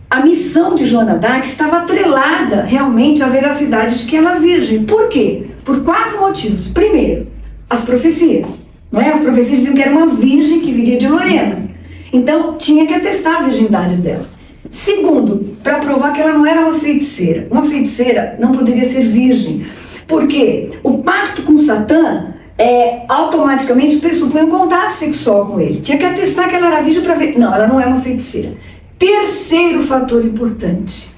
a missão de Joana d'Arc estava atrelada realmente à veracidade de que ela é virgem. Por quê? Por 4 motivos. Primeiro, as profecias. Não é? As profecias diziam que era uma virgem que viria de Lorena. Então, tinha que atestar a virgindade dela. Segundo, para provar que ela não era uma feiticeira. Uma feiticeira não poderia ser virgem. Por quê? O pacto com Satã automaticamente pressupõe um contato sexual com ele. Tinha que atestar que ela era virgem para ver. Não, ela não é uma feiticeira. Terceiro fator importante.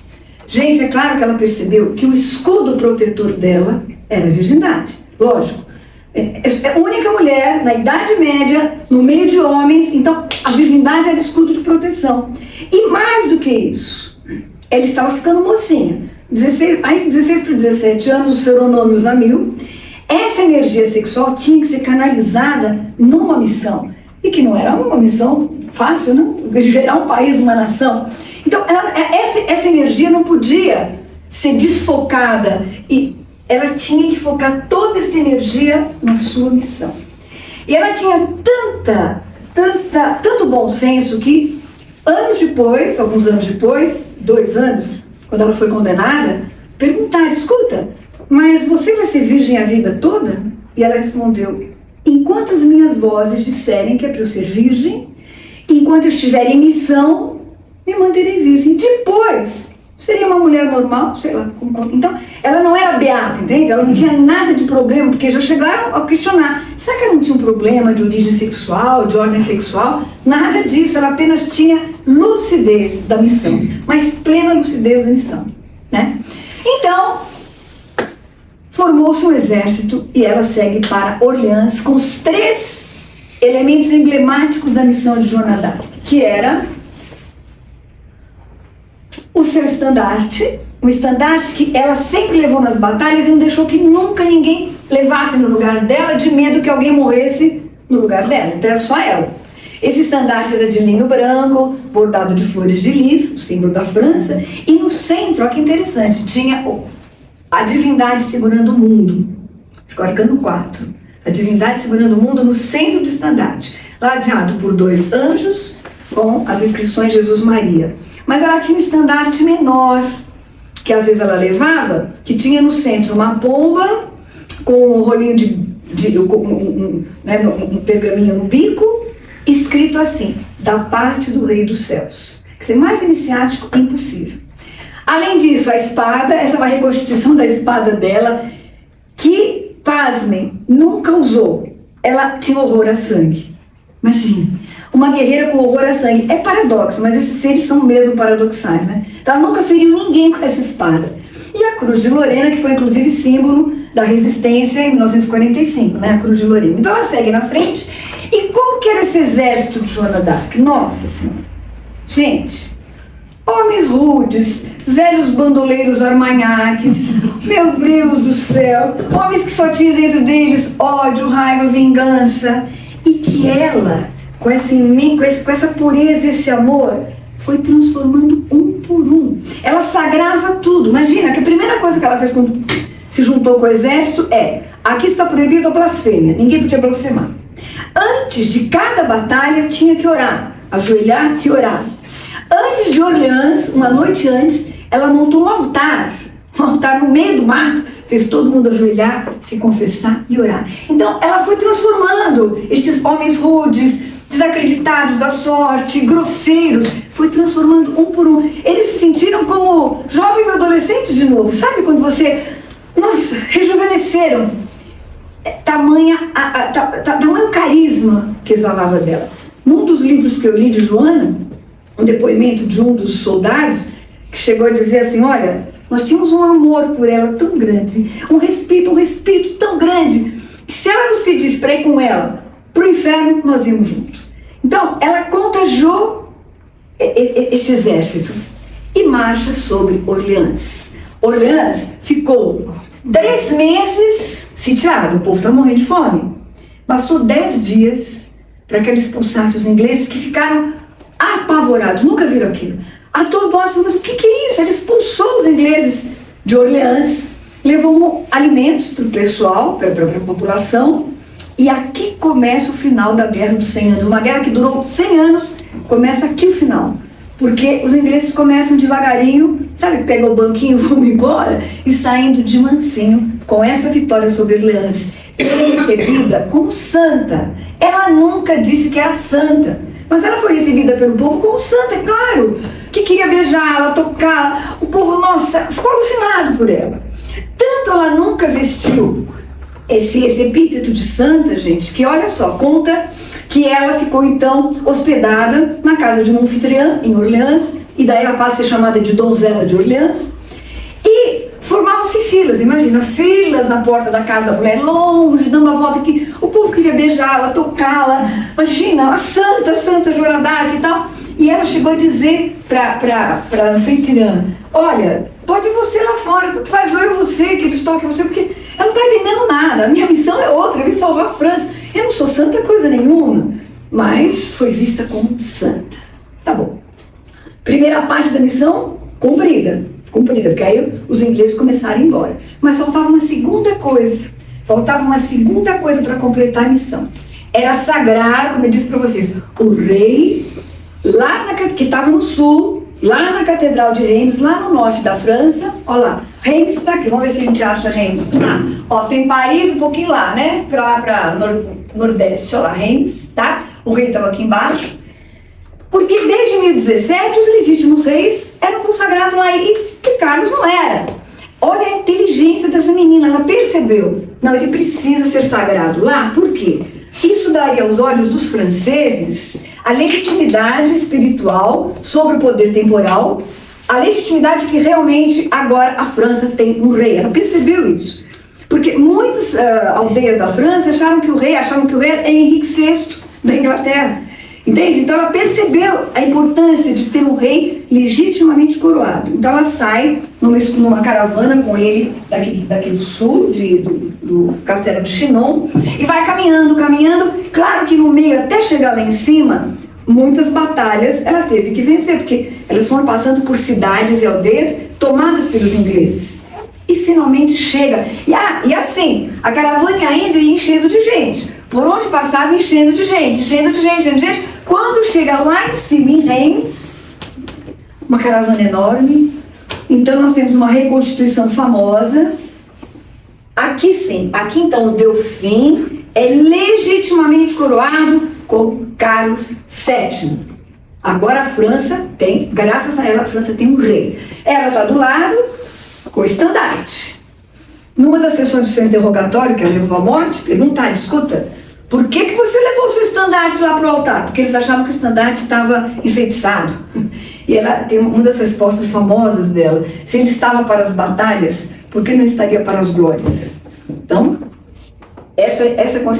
Gente, é claro que ela percebeu que o escudo protetor dela era a virgindade. Lógico. É a única mulher na Idade Média, no meio de homens, então a virgindade era escudo de proteção. E mais do que isso, ela estava ficando mocinha. 16 para 17 anos, os feromônios a mil. Essa energia sexual tinha que ser canalizada numa missão. E que não era uma missão fácil, não? Gerar um país, uma nação. Então, essa energia não podia ser desfocada e ela tinha que focar toda essa energia na sua missão. E ela tinha tanto bom senso que alguns anos depois, 2 anos, quando ela foi condenada, perguntaram, escuta, mas você vai ser virgem a vida toda? E ela respondeu, enquanto as minhas vozes disserem que é para eu ser virgem, enquanto eu estiver em missão, me manterei virgem. Depois, seria uma mulher normal, sei lá. Então, ela não era beata, entende? Ela não tinha nada de problema, porque já chegaram a questionar. Será que ela não tinha um problema de origem sexual, de ordem sexual? Nada disso, ela apenas tinha lucidez da missão, mas plena lucidez da missão, né? Então, formou-se um exército e ela segue para Orleans com os 3 elementos emblemáticos da missão de Joana d'Arc, que era o seu estandarte, um estandarte que ela sempre levou nas batalhas e não deixou que nunca ninguém levasse no lugar dela, de medo que alguém morresse no lugar dela, então era só ela. Esse estandarte era de linho branco, bordado de flores de lis, o símbolo da França, e no centro, olha que interessante, tinha a divindade segurando o mundo, ficou arcano 4, a divindade segurando o mundo no centro do estandarte, ladeado por 2 anjos com as inscrições Jesus Maria. Mas ela tinha um estandarte menor, que às vezes ela levava, que tinha no centro uma pomba com um rolinho um pergaminho no bico, escrito assim, da parte do Rei dos Céus. Quer dizer, mais iniciático impossível. Além disso, a espada, essa é uma reconstituição da espada dela, que, pasmem, nunca usou. ela tinha horror a sangue. Imagina, uma guerreira com horror a sangue. É paradoxo, mas esses seres são mesmo paradoxais, né? Então ela nunca feriu ninguém com essa espada. E a Cruz de Lorena, que foi inclusive símbolo da resistência em 1945, né? A Cruz de Lorena. Então ela segue na frente. E como que era esse exército de Joana d'Arc? Nossa Senhora! Gente, homens rudes, velhos bandoleiros armanhaques, meu Deus do céu, homens que só tinham dentro deles ódio, raiva, vingança, e que ela, com essa pureza, esse amor, foi transformando um por um. Ela sagrava tudo. Imagina que a primeira coisa que ela fez quando se juntou com o exército aqui está proibido a blasfêmia, ninguém podia blasfemar. Antes de cada batalha tinha que orar, ajoelhar e orar. Antes de Orleans, uma noite antes, ela montou um altar no meio do mato, fez todo mundo ajoelhar, se confessar e orar. Então ela foi transformando estes homens rudes, desacreditados da sorte, grosseiros, foi transformando um por um. Eles se sentiram como jovens adolescentes de novo. Sabe quando você, nossa, rejuvenesceram? Tamanho carisma que exalava dela. Num dos livros que eu li de Joana, um depoimento de um dos soldados que chegou a dizer assim, olha, nós tínhamos um amor por ela tão grande, um respeito tão grande, que se ela nos pedisse para ir com ela para o inferno, nós íamos juntos. Então, ela contagiou este exército e marcha sobre Orleans. Orleans ficou 10 meses sitiado, o povo está morrendo de fome. Passou 10 dias para que ela expulsasse os ingleses, que ficaram apavorados, nunca viram aquilo. Atordoados, mas o que é isso? Ela expulsou os ingleses de Orleans, levou alimentos para o pessoal, para a população, e aqui começa o final da Guerra dos 100 Anos. Uma guerra que durou 100 anos, começa aqui o final. Porque os ingleses começam devagarinho, sabe, pegam o banquinho, vão embora, e saindo de mansinho com essa vitória sobre Orleans. Ela é recebida como santa. Ela nunca disse que era santa, mas ela foi recebida pelo povo como santa, é claro, que queria beijá-la, tocá-la. O povo, nossa, ficou alucinado por ela. Tanto ela nunca vestiu esse epíteto de santa, gente, que olha só, conta que ela ficou então hospedada na casa de uma anfitriã em Orleans, e daí ela passa a ser chamada de donzela de Orleans, e formavam-se filas, imagina, filas na porta da casa da mulher, longe, dando a volta, que o povo queria beijá-la, tocá-la, imagina, a santa Joana d'Arc e tal. E ela chegou a dizer para a anfitriã, olha, pode você lá fora, faz eu e você, que eles toquem você, porque ela não está entendendo nada, a minha missão é outra, eu vim salvar a França, eu não sou santa coisa nenhuma, mas foi vista como santa. Tá bom. Primeira parte da missão, cumprida, porque aí os ingleses começaram a ir embora. Mas faltava uma segunda coisa para completar a missão. Era sagrar, como eu disse para vocês, o rei, que estava no sul, lá na Catedral de Reims, lá no norte da França. Olha lá, Reims está aqui, vamos ver se a gente acha Reims. Ó, tem Paris um pouquinho lá, né? Para nordeste, olha lá, Reims, tá? O rei estava aqui embaixo. Porque desde 1017 os legítimos reis eram consagrados lá e Carlos não era. Olha a inteligência dessa menina, ela percebeu. Não, ele precisa ser sagrado lá, por quê? Isso daria aos olhos dos franceses a legitimidade espiritual sobre o poder temporal, a legitimidade que realmente agora a França tem um rei. Ela percebeu isso. Porque muitas aldeias da França achavam que o rei era Henrique VI da Inglaterra. Entende? Então ela percebeu a importância de ter um rei legitimamente coroado. Então ela sai numa caravana com ele daqui do sul, do castelo de Chinon, e vai caminhando. Claro que no meio, até chegar lá em cima, muitas batalhas ela teve que vencer, porque elas foram passando por cidades e aldeias tomadas pelos ingleses. E finalmente chega. E assim, a caravana ainda ia enchendo de gente. Por onde passava, enchendo de gente. Quando chega lá em cima, em Reims, uma caravana enorme. Então nós temos uma reconstituição famosa. Aqui sim, aqui então o Delfim é legitimamente coroado como Carlos VII. Agora a França tem, graças a ela, a França tem um rei. Ela está do lado com o estandarte. Numa das sessões do seu interrogatório, que ela levou à morte, perguntaram, escuta, por que você levou o seu estandarte lá para o altar? Porque eles achavam que o estandarte estava enfeitiçado. E ela tem uma das respostas famosas dela: se ele estava para as batalhas, por que não estaria para as glórias? Então, essa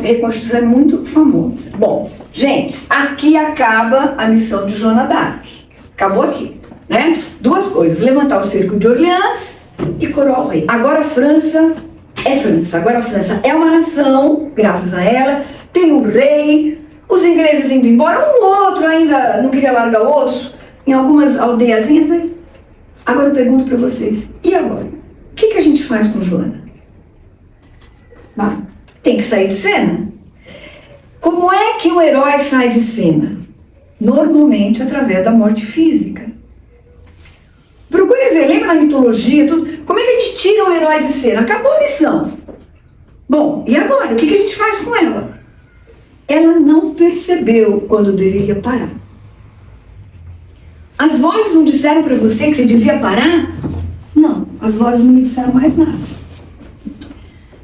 reconstrução é muito famosa. Bom, gente, aqui acaba a missão de Joana d'Arc. Acabou aqui, né? Duas coisas: levantar o cerco de Orleans e coroar o rei. Agora a França é França. Agora a França é uma nação, graças a ela. Tem um rei, os ingleses indo embora, um outro ainda não queria largar o osso, em algumas aldeiazinhas. Aí. Agora eu pergunto para vocês, e agora? O que a gente faz com Joana? Bah, tem que sair de cena. Como é que o herói sai de cena? Normalmente através da morte física. Procure ver, lembra na mitologia, tudo. Como é que a gente tira o herói de cena? Acabou a missão. Bom, e agora? O que a gente faz com ela? Ela não percebeu quando deveria parar. As vozes não disseram para você que você devia parar? Não, as vozes não me disseram mais nada.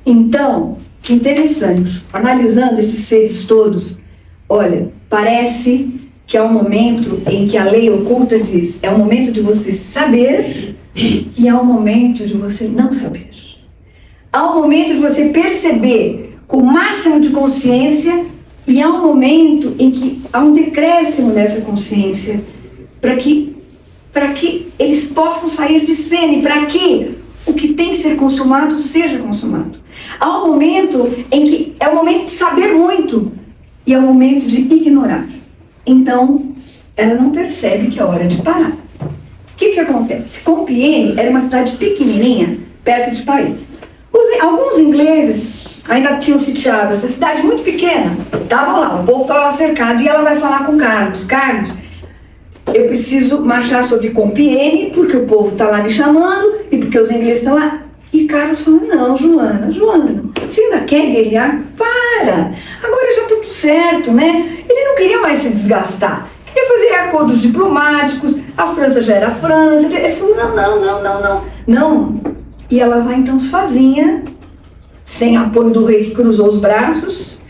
Então, que interessante, analisando estes seres todos, olha, parece que é um momento em que a lei oculta diz, é um momento de você saber e é um momento de você não saber. Há um momento de você perceber com o máximo de consciência e há um momento em que há um decréscimo nessa consciência para que eles possam sair de cena e para que o que tem que ser consumado seja consumado. Há um momento em que é o momento de saber muito e é o momento de ignorar. Então, ela não percebe que é hora de parar. O que acontece? Compiègne era uma cidade pequenininha, perto de Paris. Alguns ingleses ainda tinham sitiado essa cidade muito pequena. Estavam lá, o povo estava lá cercado. E ela vai falar com Carlos. Carlos, eu preciso marchar sobre Compiègne, porque o povo está lá me chamando e porque os ingleses estão lá. E Carlos fala, não, Joana, você ainda quer guerrear? Para! Agora já está tudo certo, né? Ele não queria mais se desgastar. Queria fazer acordos diplomáticos, a França já era a França. Ele falou, não. E ela vai então sozinha, sem apoio do rei que cruzou os braços,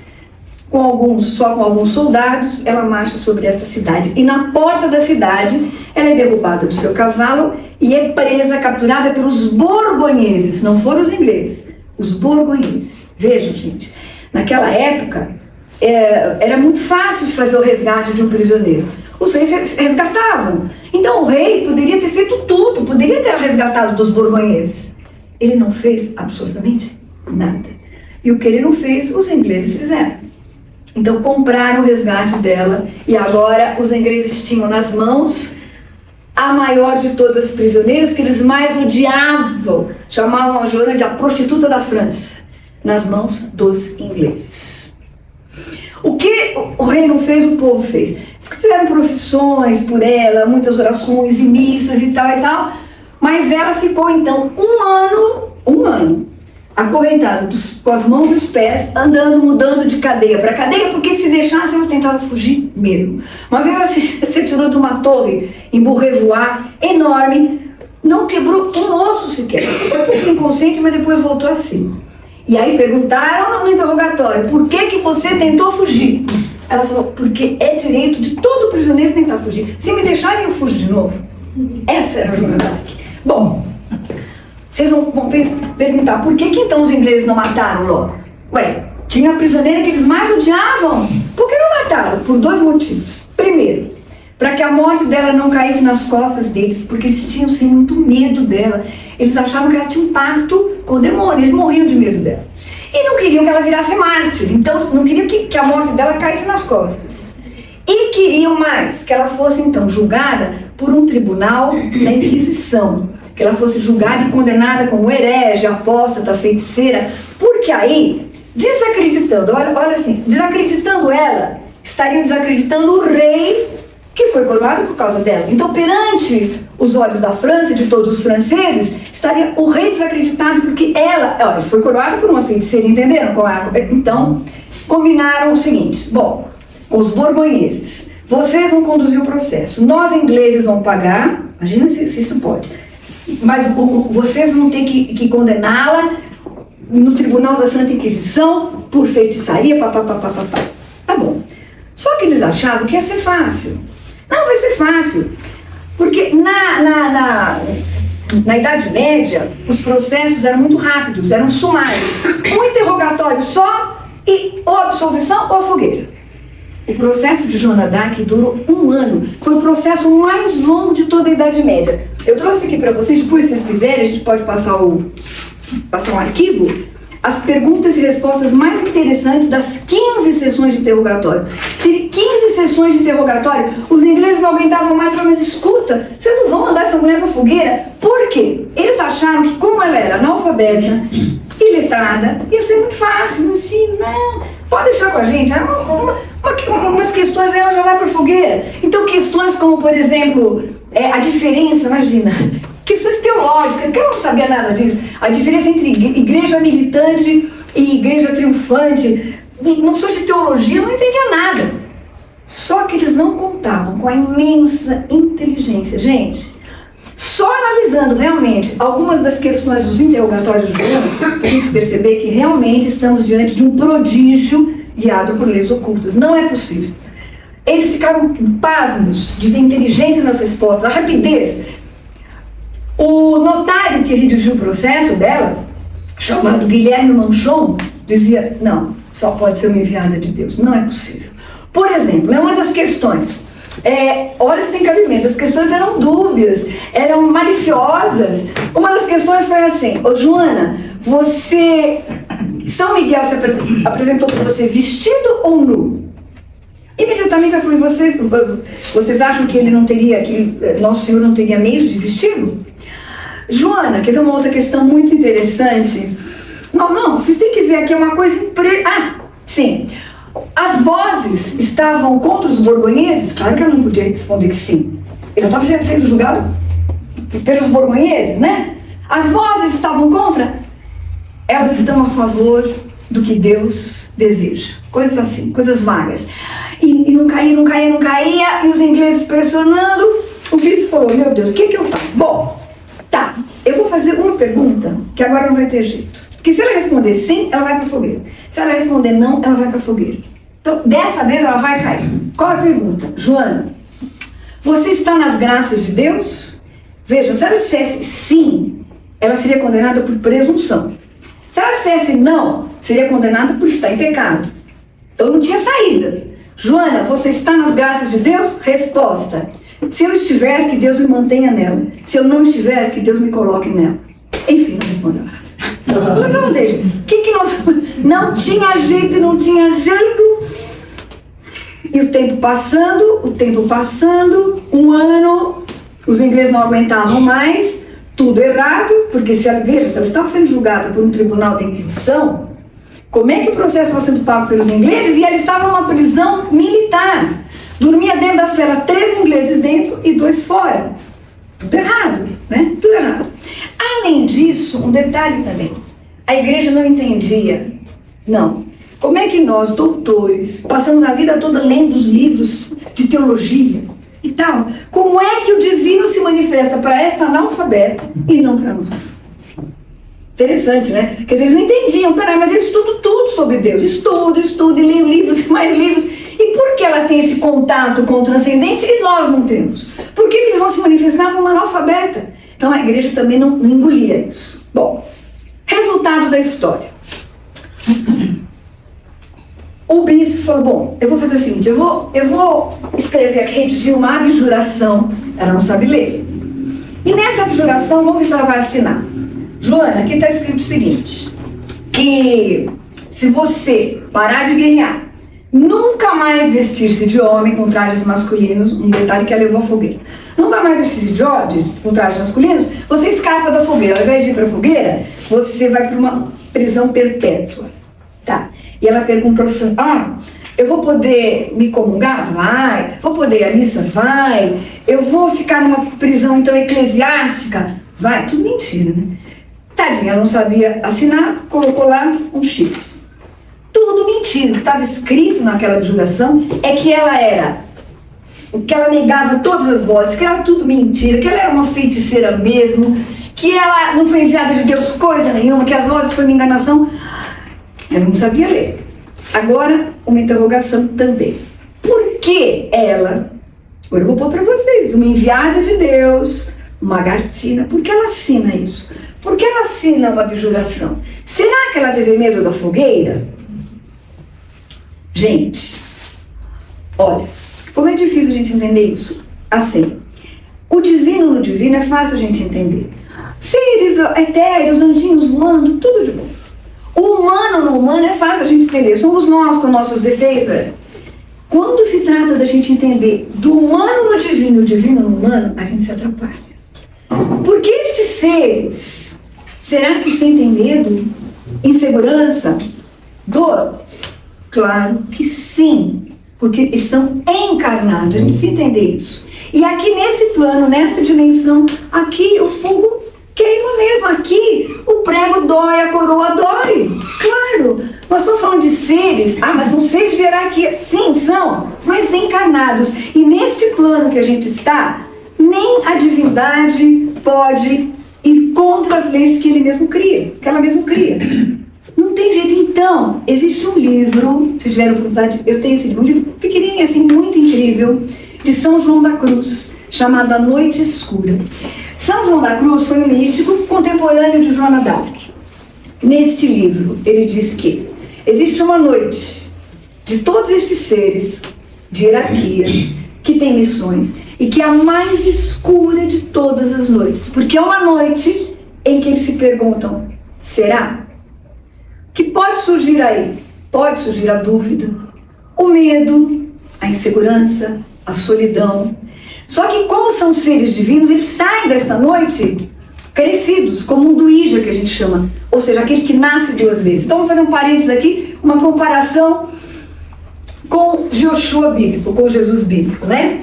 só com alguns soldados, ela marcha sobre esta cidade. E na porta da cidade, ela é derrubada do seu cavalo e é presa, capturada pelos borgonheses. Não foram os ingleses, os borgonheses. Vejam, gente, naquela época, era muito fácil fazer o resgate de um prisioneiro. Os reis resgatavam. Então o rei poderia ter feito tudo, poderia ter resgatado dos borgonheses. Ele não fez absolutamente nada. E o que ele não fez, os ingleses fizeram. Então compraram o resgate dela e agora os ingleses tinham nas mãos a maior de todas as prisioneiras que eles mais odiavam. Chamavam a Joana de a prostituta da França, nas mãos dos ingleses. O que o rei não fez, o povo fez. Eles fizeram profissões por ela, muitas orações e missas e tal, mas ela ficou então um ano, acorrentada com as mãos e os pés, andando, mudando de cadeia para cadeia, porque se deixasse ela tentava fugir mesmo. Uma vez ela se atirou de uma torre em Bourrevois, enorme, não quebrou um osso sequer. Foi um pouco inconsciente, mas depois voltou assim. E aí perguntaram no interrogatório, por que você tentou fugir? Ela falou, porque é direito de todo prisioneiro tentar fugir. Se me deixarem, eu fujo de novo. Essa era a Joana d'Arc. Bom, vocês vão perguntar, por que então os ingleses não mataram logo? Ué, tinha a prisioneira que eles mais odiavam. Por que não mataram? Por dois motivos. Primeiro, para que a morte dela não caísse nas costas deles, porque eles tinham sim muito medo dela. Eles achavam que ela tinha um pacto com o demônio, eles morriam de medo dela. E não queriam que ela virasse mártir, então não queriam que a morte dela caísse nas costas. E queriam mais, que ela fosse então julgada por um tribunal da Inquisição. Que ela fosse julgada e condenada como herege, apóstata, feiticeira, porque aí, desacreditando, olha assim, desacreditando ela, estariam desacreditando o rei que foi coroado por causa dela. Então, perante os olhos da França e de todos os franceses, estaria o rei desacreditado porque ela foi coroada por uma feiticeira, entenderam? Então, combinaram o seguinte, bom, com os borgonheses, vocês vão conduzir o processo, nós ingleses vamos pagar, imagina se isso pode, mas vocês vão ter que condená-la no Tribunal da Santa Inquisição por feitiçaria, papapá. Tá bom. Só que eles achavam que ia ser fácil. Não vai ser fácil. Porque na Idade Média, os processos eram muito rápidos, eram sumários. Um interrogatório só e ou absolvição ou fogueira. O processo de Joana d'Arc durou 1 ano. Foi o processo mais longo de toda a Idade Média. Eu trouxe aqui para vocês, depois se vocês quiserem, a gente pode passar um arquivo, as perguntas e respostas mais interessantes das 15 sessões de interrogatório. Teve 15 sessões de interrogatório. Os ingleses não aguentavam mais, falaram, mas escuta, vocês não vão mandar essa mulher para fogueira? Por quê? Eles acharam que como ela era analfabeta, iletrada, ia ser muito fácil. Não, pode deixar com a gente. Umas questões ela já vai para fogueira. Então questões como, por exemplo, a diferença, imagina, questões teológicas, que eu não sabia nada disso. A diferença entre igreja militante e igreja triunfante. Não sou de teologia, não entendia nada. Só que eles não contavam com a imensa inteligência. Gente, só analisando realmente algumas das questões dos interrogatórios de Joana, a gente perceber que realmente estamos diante de um prodígio guiado por leis ocultas. Não é possível. Eles ficaram pasmos de ver inteligência nas respostas, a rapidez. O notário que redigiu o processo dela, chamado Guilherme Manchon, dizia, não, só pode ser uma enviada de Deus, não é possível. Por exemplo, é uma das questões, olha se tem cabimento, as questões eram dúbias, eram maliciosas. Uma das questões foi assim, Joana, São Miguel se apresentou para você vestido ou nu? Imediatamente já foi, vocês acham que ele não teria, que Nosso Senhor não teria meios de vesti-lo? Joana, quer ver uma outra questão muito interessante? Não, vocês têm que ver aqui uma coisa sim. As vozes estavam contra os borgonheses? Claro que ela não podia responder que sim. Ele já estava sendo julgado pelos borgonheses, né? As vozes estavam contra? Elas estão a favor do que Deus deseja. Coisas assim, coisas vagas. E não caía, e os ingleses pressionando. O bispo falou, meu Deus, o que eu faço? Bom, tá, eu vou fazer uma pergunta que agora não vai ter jeito. Porque se ela responder sim, ela vai para a fogueira. Se ela responder não, ela vai para a fogueira. Então, dessa vez ela vai cair. Qual é a pergunta? Joana, você está nas graças de Deus? Veja, se ela dissesse sim, ela seria condenada por presunção. Se ela dissesse não, seria condenada por estar em pecado. Então não tinha saída. Joana, você está nas graças de Deus? Resposta. Se eu estiver, que Deus me mantenha nela. Se eu não estiver, que Deus me coloque nela. Enfim, não respondeu nada. Mas eu não tem jeito. Não tinha jeito e não tinha jeito. E o tempo passando, 1 ano, os ingleses não aguentavam mais, tudo errado, porque se ela estava sendo julgada por um tribunal da Inquisição, como é que o processo estava sendo pago pelos ingleses e ela estava numa prisão militar? Dormia dentro da cela 3 ingleses dentro e 2 fora. Tudo errado, né? Tudo errado. Além disso, um detalhe também. A igreja não entendia. Não. Como é que nós, doutores, passamos a vida toda lendo os livros de teologia e tal? Como é que o divino se manifesta para esta analfabeta e não para nós? Interessante, né? Quer dizer, eles não entendiam. Peraí, mas eu estudo tudo sobre Deus. Estudo e leio livros e mais livros. E por que ela tem esse contato com o transcendente e nós não temos? Por que eles vão se manifestar como uma analfabeta? Então a igreja também não engolia isso. Bom, resultado da história. O bispo falou, bom, eu vou fazer o seguinte, eu vou escrever aqui, redigir uma abjuração. Ela não sabe ler. E nessa abjuração, vamos ver se ela vai assinar. Joana, aqui está escrito o seguinte, que se você parar de guerrear, nunca mais vestir-se de homem com trajes masculinos, um detalhe que ela levou à fogueira, nunca mais vestir-se de homem com trajes masculinos, você escapa da fogueira. Ao invés de ir para a fogueira, você vai para uma prisão perpétua. Tá. E ela perguntou ao professor, eu vou poder me comungar? Vai. Vou poder ir à missa? Vai. Eu vou ficar numa prisão, então, eclesiástica? Vai. Tudo mentira, né? Tadinha, ela não sabia assinar, colocou lá um X. Tudo mentira. O que estava escrito naquela abjuração é que ela negava todas as vozes, que era tudo mentira, que ela era uma feiticeira mesmo, que ela não foi enviada de Deus coisa nenhuma, que as vozes foi uma enganação. Eu não sabia ler. Agora, uma interrogação também. Por que ela, agora eu vou pôr para vocês, uma enviada de Deus, uma Agartina, por que ela assina isso? Por que ela assina uma abjuração? Será que ela teve medo da fogueira? Gente, olha, como é difícil a gente entender isso. Assim, o divino no divino é fácil a gente entender. Seres etéreos, anjinhos voando, tudo de bom. O humano no humano é fácil a gente entender. Somos nós com nossos defeitos. Quando se trata da gente entender do humano no divino, o divino no humano, a gente se atrapalha. Porque estes seres, será que sentem medo, insegurança, dor? Claro que sim, porque eles são encarnados, a gente precisa entender isso. E aqui nesse plano, nessa dimensão, aqui o fogo queima mesmo, aqui o prego dói, a coroa dói. Claro, nós estamos falando de seres, mas são seres de hierarquia, sim, são, mas encarnados. E neste plano que a gente está, nem a divindade pode ir contra as leis que ele mesmo cria, que ela mesmo cria. Não tem jeito. Então, existe um livro, se tiver oportunidade, eu tenho esse livro, um livro pequenininho, assim, muito incrível, de São João da Cruz, chamado A Noite Escura. São João da Cruz foi um místico contemporâneo de Joana d'Arc. Neste livro, ele diz que existe uma noite de todos estes seres de hierarquia que tem missões e que é a mais escura de todas as noites, porque é uma noite em que eles se perguntam: será? Que pode surgir aí? Pode surgir a dúvida, o medo, a insegurança, a solidão. Só que como são seres divinos, eles saem desta noite crescidos, como um duíja que a gente chama, ou seja, aquele que nasce duas vezes. Então vamos fazer um parênteses aqui, uma comparação com Joshua bíblico, com Jesus bíblico, né?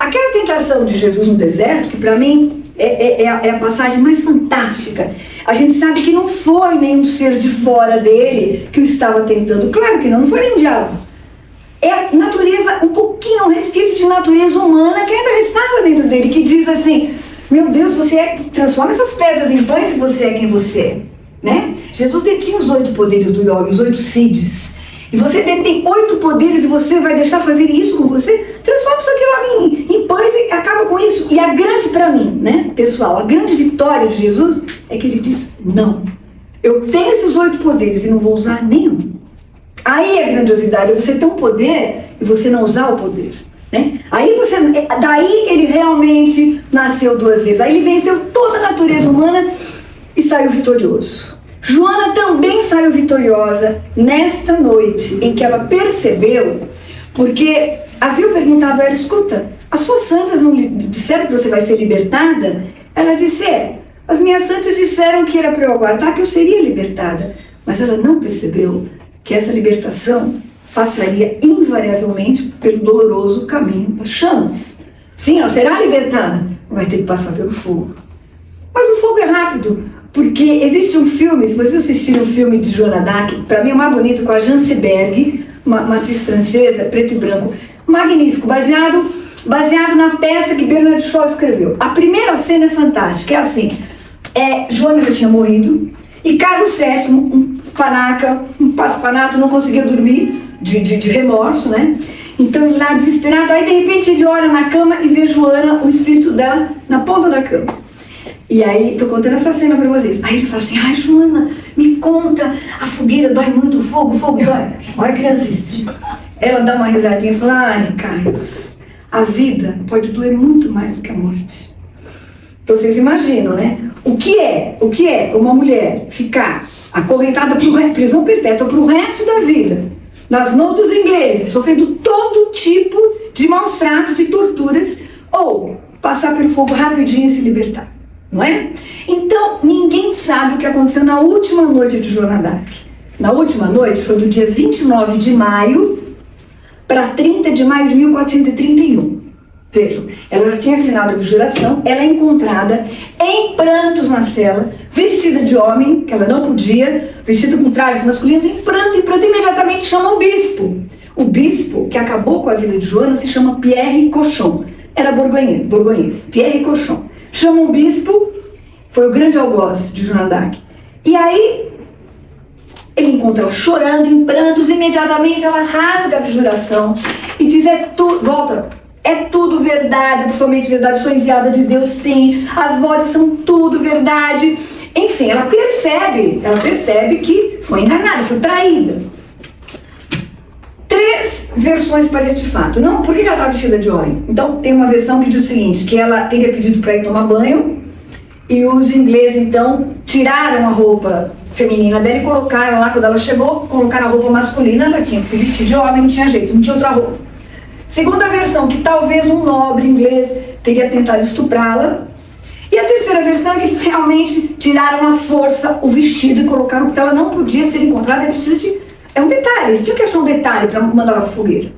Aquela tentação de Jesus no deserto, que para mim é a passagem mais fantástica. A gente sabe que não foi nenhum ser de fora dele que o estava tentando. Claro que não foi nem o diabo. É a natureza, um pouquinho, um resquício de natureza humana que ainda restava dentro dele, que diz assim: meu Deus, transforma essas pedras em pães se você é quem você é, né? Jesus detinha os 8 poderes do Yogi, os 8 Siddhis. E você detém 8 poderes e você vai deixar fazer isso com você? Transforma isso aqui logo em pães e acaba com isso. E a grande, para mim, né, pessoal, a grande vitória de Jesus é que ele diz: não, eu tenho esses 8 poderes e não vou usar nenhum. Aí a grandiosidade é você ter um poder e você não usar o poder, né? Daí ele realmente nasceu 2 vezes. Aí ele venceu toda a natureza humana e saiu vitorioso. Joana também saiu vitoriosa nesta noite em que ela percebeu, porque havia perguntado a ela: escuta, as suas santas não disseram que você vai ser libertada? Ela disse: as minhas santas disseram que era para eu aguardar que eu seria libertada. Mas ela não percebeu que essa libertação passaria invariavelmente pelo doloroso caminho das chamas. Sim, ela será libertada, vai ter que passar pelo fogo. Mas o fogo é rápido, porque existe um filme, se vocês assistirem o filme de Joana d'Arc, para mim é o mais bonito, com a Jeanne Seberg, uma atriz francesa, preto e branco, magnífico, baseado na peça que Bernard Shaw escreveu. A primeira cena é fantástica, é assim: Joana já tinha morrido, e Carlos VII, um paspanato, não conseguia dormir de remorso, né? Então ele lá desesperado, aí de repente ele olha na cama e vê Joana, o espírito dela, na ponta da cama. E aí, tô contando essa cena pra vocês. Aí ele fala assim: ai, Joana, me conta, a fogueira dói muito, o fogo dói. Olha a criança assiste. Ela dá uma risadinha e fala: ai, Carlos, a vida pode doer muito mais do que a morte. Então vocês imaginam, né? O que é uma mulher ficar acorrentada por prisão perpétua pro resto da vida, nas mãos dos ingleses, sofrendo todo tipo de maus tratos, de torturas, ou passar pelo fogo rapidinho e se libertar, não é? Então, ninguém sabe o que aconteceu na última noite de Joana d'Arc. Na última noite foi do dia 29 de maio para 30 de maio de 1431. Vejam, ela já tinha assinado a abjuração, ela é encontrada em prantos na cela, vestida de homem, que ela não podia, vestida com trajes masculinos, em pranto, imediatamente chama o bispo. O bispo que acabou com a vida de Joana se chama Pierre Cochon, era borgonhês, Pierre Cochon. Chama um bispo, Foi o grande algoz de Joana d'Arc. E aí, ele encontra ela chorando, em prantos, imediatamente ela rasga a abjuração e diz, é tudo verdade, absolutamente verdade, sou enviada de Deus, sim, as vozes são tudo verdade. Enfim, ela percebe que foi enganada, foi traída. 3 versões para este fato. Não, por que ela estava vestida de óleo? Então, tem uma versão que diz o seguinte, que ela teria pedido para ir tomar banho, e os ingleses, então, tiraram a roupa feminina dela e colocaram lá, quando ela chegou, colocaram a roupa masculina, ela tinha que se vestir de homem, não tinha jeito, não tinha outra roupa. Segunda versão, que talvez um nobre inglês teria tentado estuprá-la. E a terceira versão é que eles realmente tiraram à força o vestido e colocaram, porque ela não podia ser encontrada vestida de... É um detalhe, eles tinham que achar um detalhe para mandar ela para a fogueira.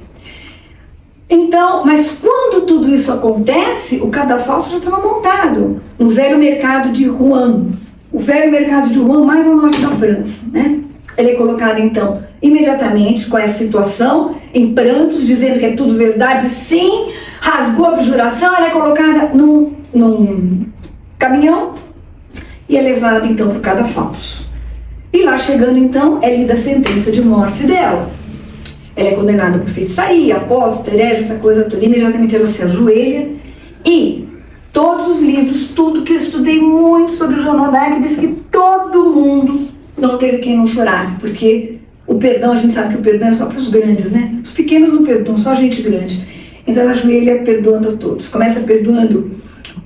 Então, mas quando tudo isso acontece, o cadafalso já estava montado no velho mercado de Rouen. O velho mercado de Rouen, mais ao norte da França, né? Ele é colocado, então, imediatamente com essa situação, em prantos, dizendo que é tudo verdade, sim, rasgou a abjuração, ela é colocada num caminhão e é levada, então, para o cadafalso. E lá chegando, então, é lida a sentença de morte dela. Ela é condenada por feitiçaria, apóstata, herege, essa coisa toda. Imediatamente ela se ajoelha e todos os livros, tudo que eu estudei muito sobre Joana d'Arc, diz que todo mundo não teve quem não chorasse, porque o perdão, a gente sabe que o perdão é só para os grandes, né? Os pequenos não perdoam, só gente grande. Então ela ajoelha perdoando a todos. Começa perdoando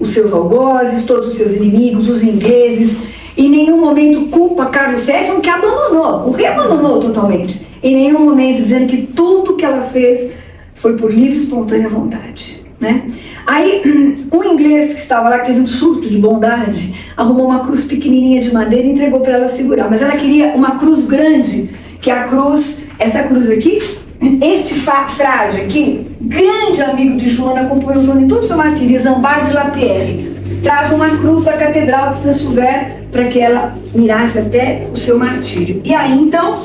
os seus algozes, todos os seus inimigos, os ingleses. Em nenhum momento culpa Carlos VII, que abandonou, o rei abandonou totalmente. Em nenhum momento dizendo que tudo que ela fez foi por livre e espontânea vontade, né? Aí, um inglês que estava lá, que teve um surto de bondade, arrumou uma cruz pequenininha de madeira e entregou para ela segurar. Mas ela queria uma cruz grande, que é a cruz, essa cruz aqui, este frade aqui, grande amigo de Joana, acompanhou Joana em todo o seu martírio, Zambard de Lapierre, traz uma cruz da Catedral de Saint-Sauveur para que ela mirasse até o seu martírio. E aí, então,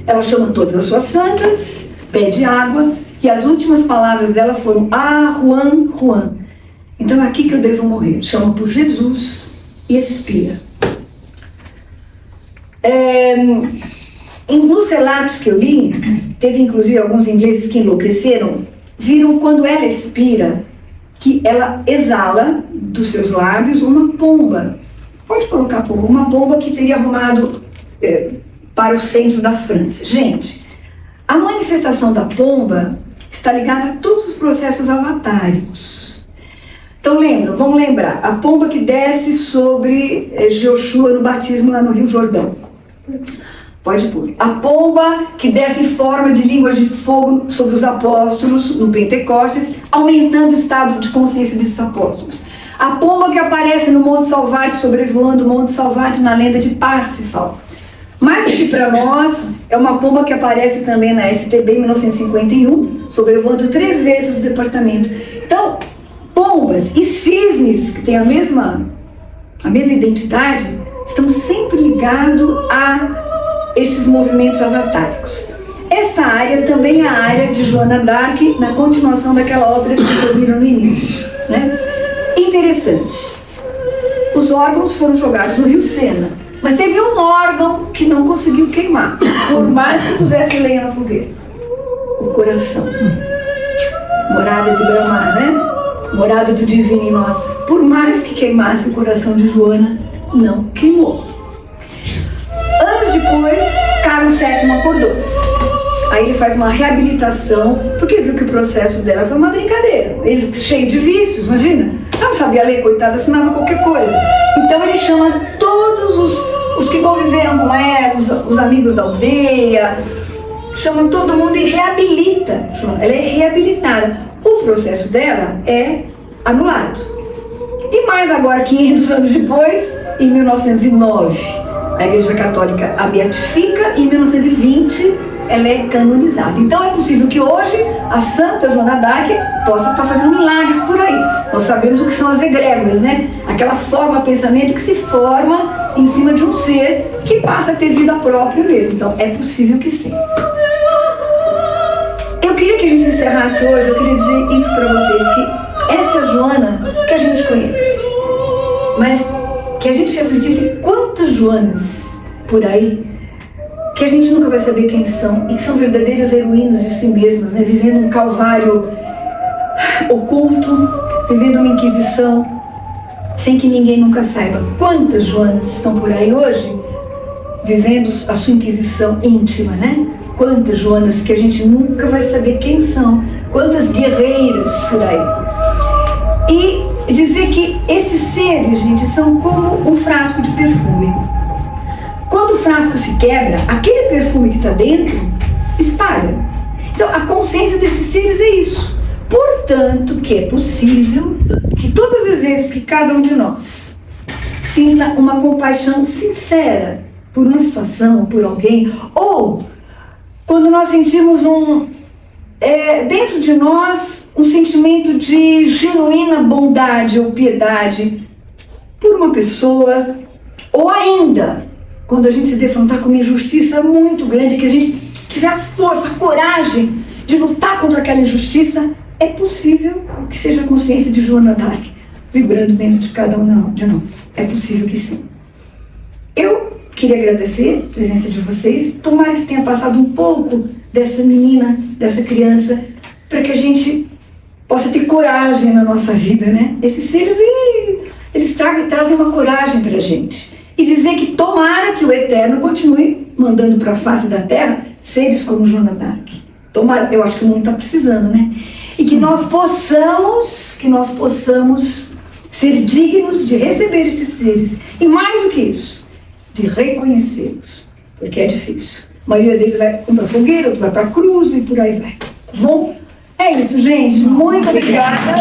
ela chama todas as suas santas, pede água, e as últimas palavras dela foram, Rouen, Rouen. Então é aqui que eu devo morrer. Chama por Jesus e expira. Nos relatos que eu li, teve inclusive alguns ingleses que enlouqueceram, viram quando ela expira, que ela exala dos seus lábios uma pomba. Pode colocar pomba, uma pomba que teria arrumado para o centro da França. Gente, a manifestação da pomba está ligada a todos os processos avatáricos. Então vamos lembrar, a pomba que desce sobre Joshua no batismo lá no Rio Jordão. Pode pôr. A pomba que desce em forma de línguas de fogo sobre os apóstolos no Pentecostes, aumentando o estado de consciência desses apóstolos. A pomba que aparece no Monte Salvati, sobrevoando o Monte Salvati na lenda de Parsifal. Mais aqui para nós, é uma pomba que aparece também na STB em 1951, sobrevoando 3 vezes o departamento. Então, pombas e cisnes, que têm a mesma identidade, estão sempre ligados a estes movimentos avatáricos. Esta área também é a área de Joana d'Arc, na continuação daquela obra que vocês ouviram no início, né? Interessante. Os órgãos foram jogados no Rio Sena, mas teve um órgão que não conseguiu queimar, por mais que pusesse lenha na fogueira. O coração. Morada de Brahma, né? Morada do divino em nós. Por mais que queimasse o coração de Joana, não queimou. Anos depois, Carlos VII acordou. Aí ele faz uma reabilitação, porque viu que o processo dela foi uma brincadeira. Ele cheio de vícios, imagina. Ela não sabia ler, coitada, assinava qualquer coisa. Então ele chama todos os que conviveram com ela, os amigos da aldeia, chama todo mundo e reabilita. Ela é reabilitada. O processo dela é anulado. E mais agora, 500 anos depois, em 1909, a Igreja Católica a beatifica e em 1920 ela é canonizada. Então é possível que hoje a Santa Joana d'Arc possa estar fazendo milagres por aí. Nós sabemos o que são as egrégoras, né? Aquela forma de pensamento que se forma em cima de um ser que passa a ter vida própria mesmo. Então é possível que sim. Eu queria que a gente encerrasse hoje, eu queria dizer isso para vocês, que essa Joana que a gente conhece, mas que a gente refletisse quantas Joanas por aí que a gente nunca vai saber quem são e que são verdadeiras heroínas de si mesmas, né? Vivendo um calvário oculto, vivendo uma inquisição, sem que ninguém nunca saiba. Quantas Joanas estão por aí hoje, vivendo a sua inquisição íntima, né? Quantas Joanas que a gente nunca vai saber quem são, quantas guerreiras por aí. E dizer que estes seres, gente, são como um frasco de perfume. Quando o frasco se quebra, aquele perfume que está dentro espalha. Então, a consciência destes seres é isso. Portanto, que é possível que todas as vezes que cada um de nós sinta uma compaixão sincera por uma situação, por alguém, ou quando nós sentimos dentro de nós um sentimento de genuína bondade ou piedade por uma pessoa, ou ainda quando a gente se defrontar com uma injustiça muito grande, que a gente tiver a força, a coragem de lutar contra aquela injustiça, é possível que seja a consciência de Joana d'Arc vibrando dentro de cada um de nós. É possível que sim. Eu queria agradecer a presença de vocês. Tomara que tenha passado um pouco dessa menina, dessa criança, para que a gente possa ter coragem na nossa vida, né? Esses seres, eles trazem uma coragem para a gente. E dizer que tomara que o Eterno continue mandando para a face da Terra seres como Joana d'Arc. Tomara, eu acho que o mundo está precisando, né? E que nós possamos ser dignos de receber estes seres. E mais do que isso, de reconhecê-los. Porque é difícil. A maioria deles vai para a fogueira, outro vai para a cruz e por aí vai. Tá bom? É isso, gente. Muito obrigada.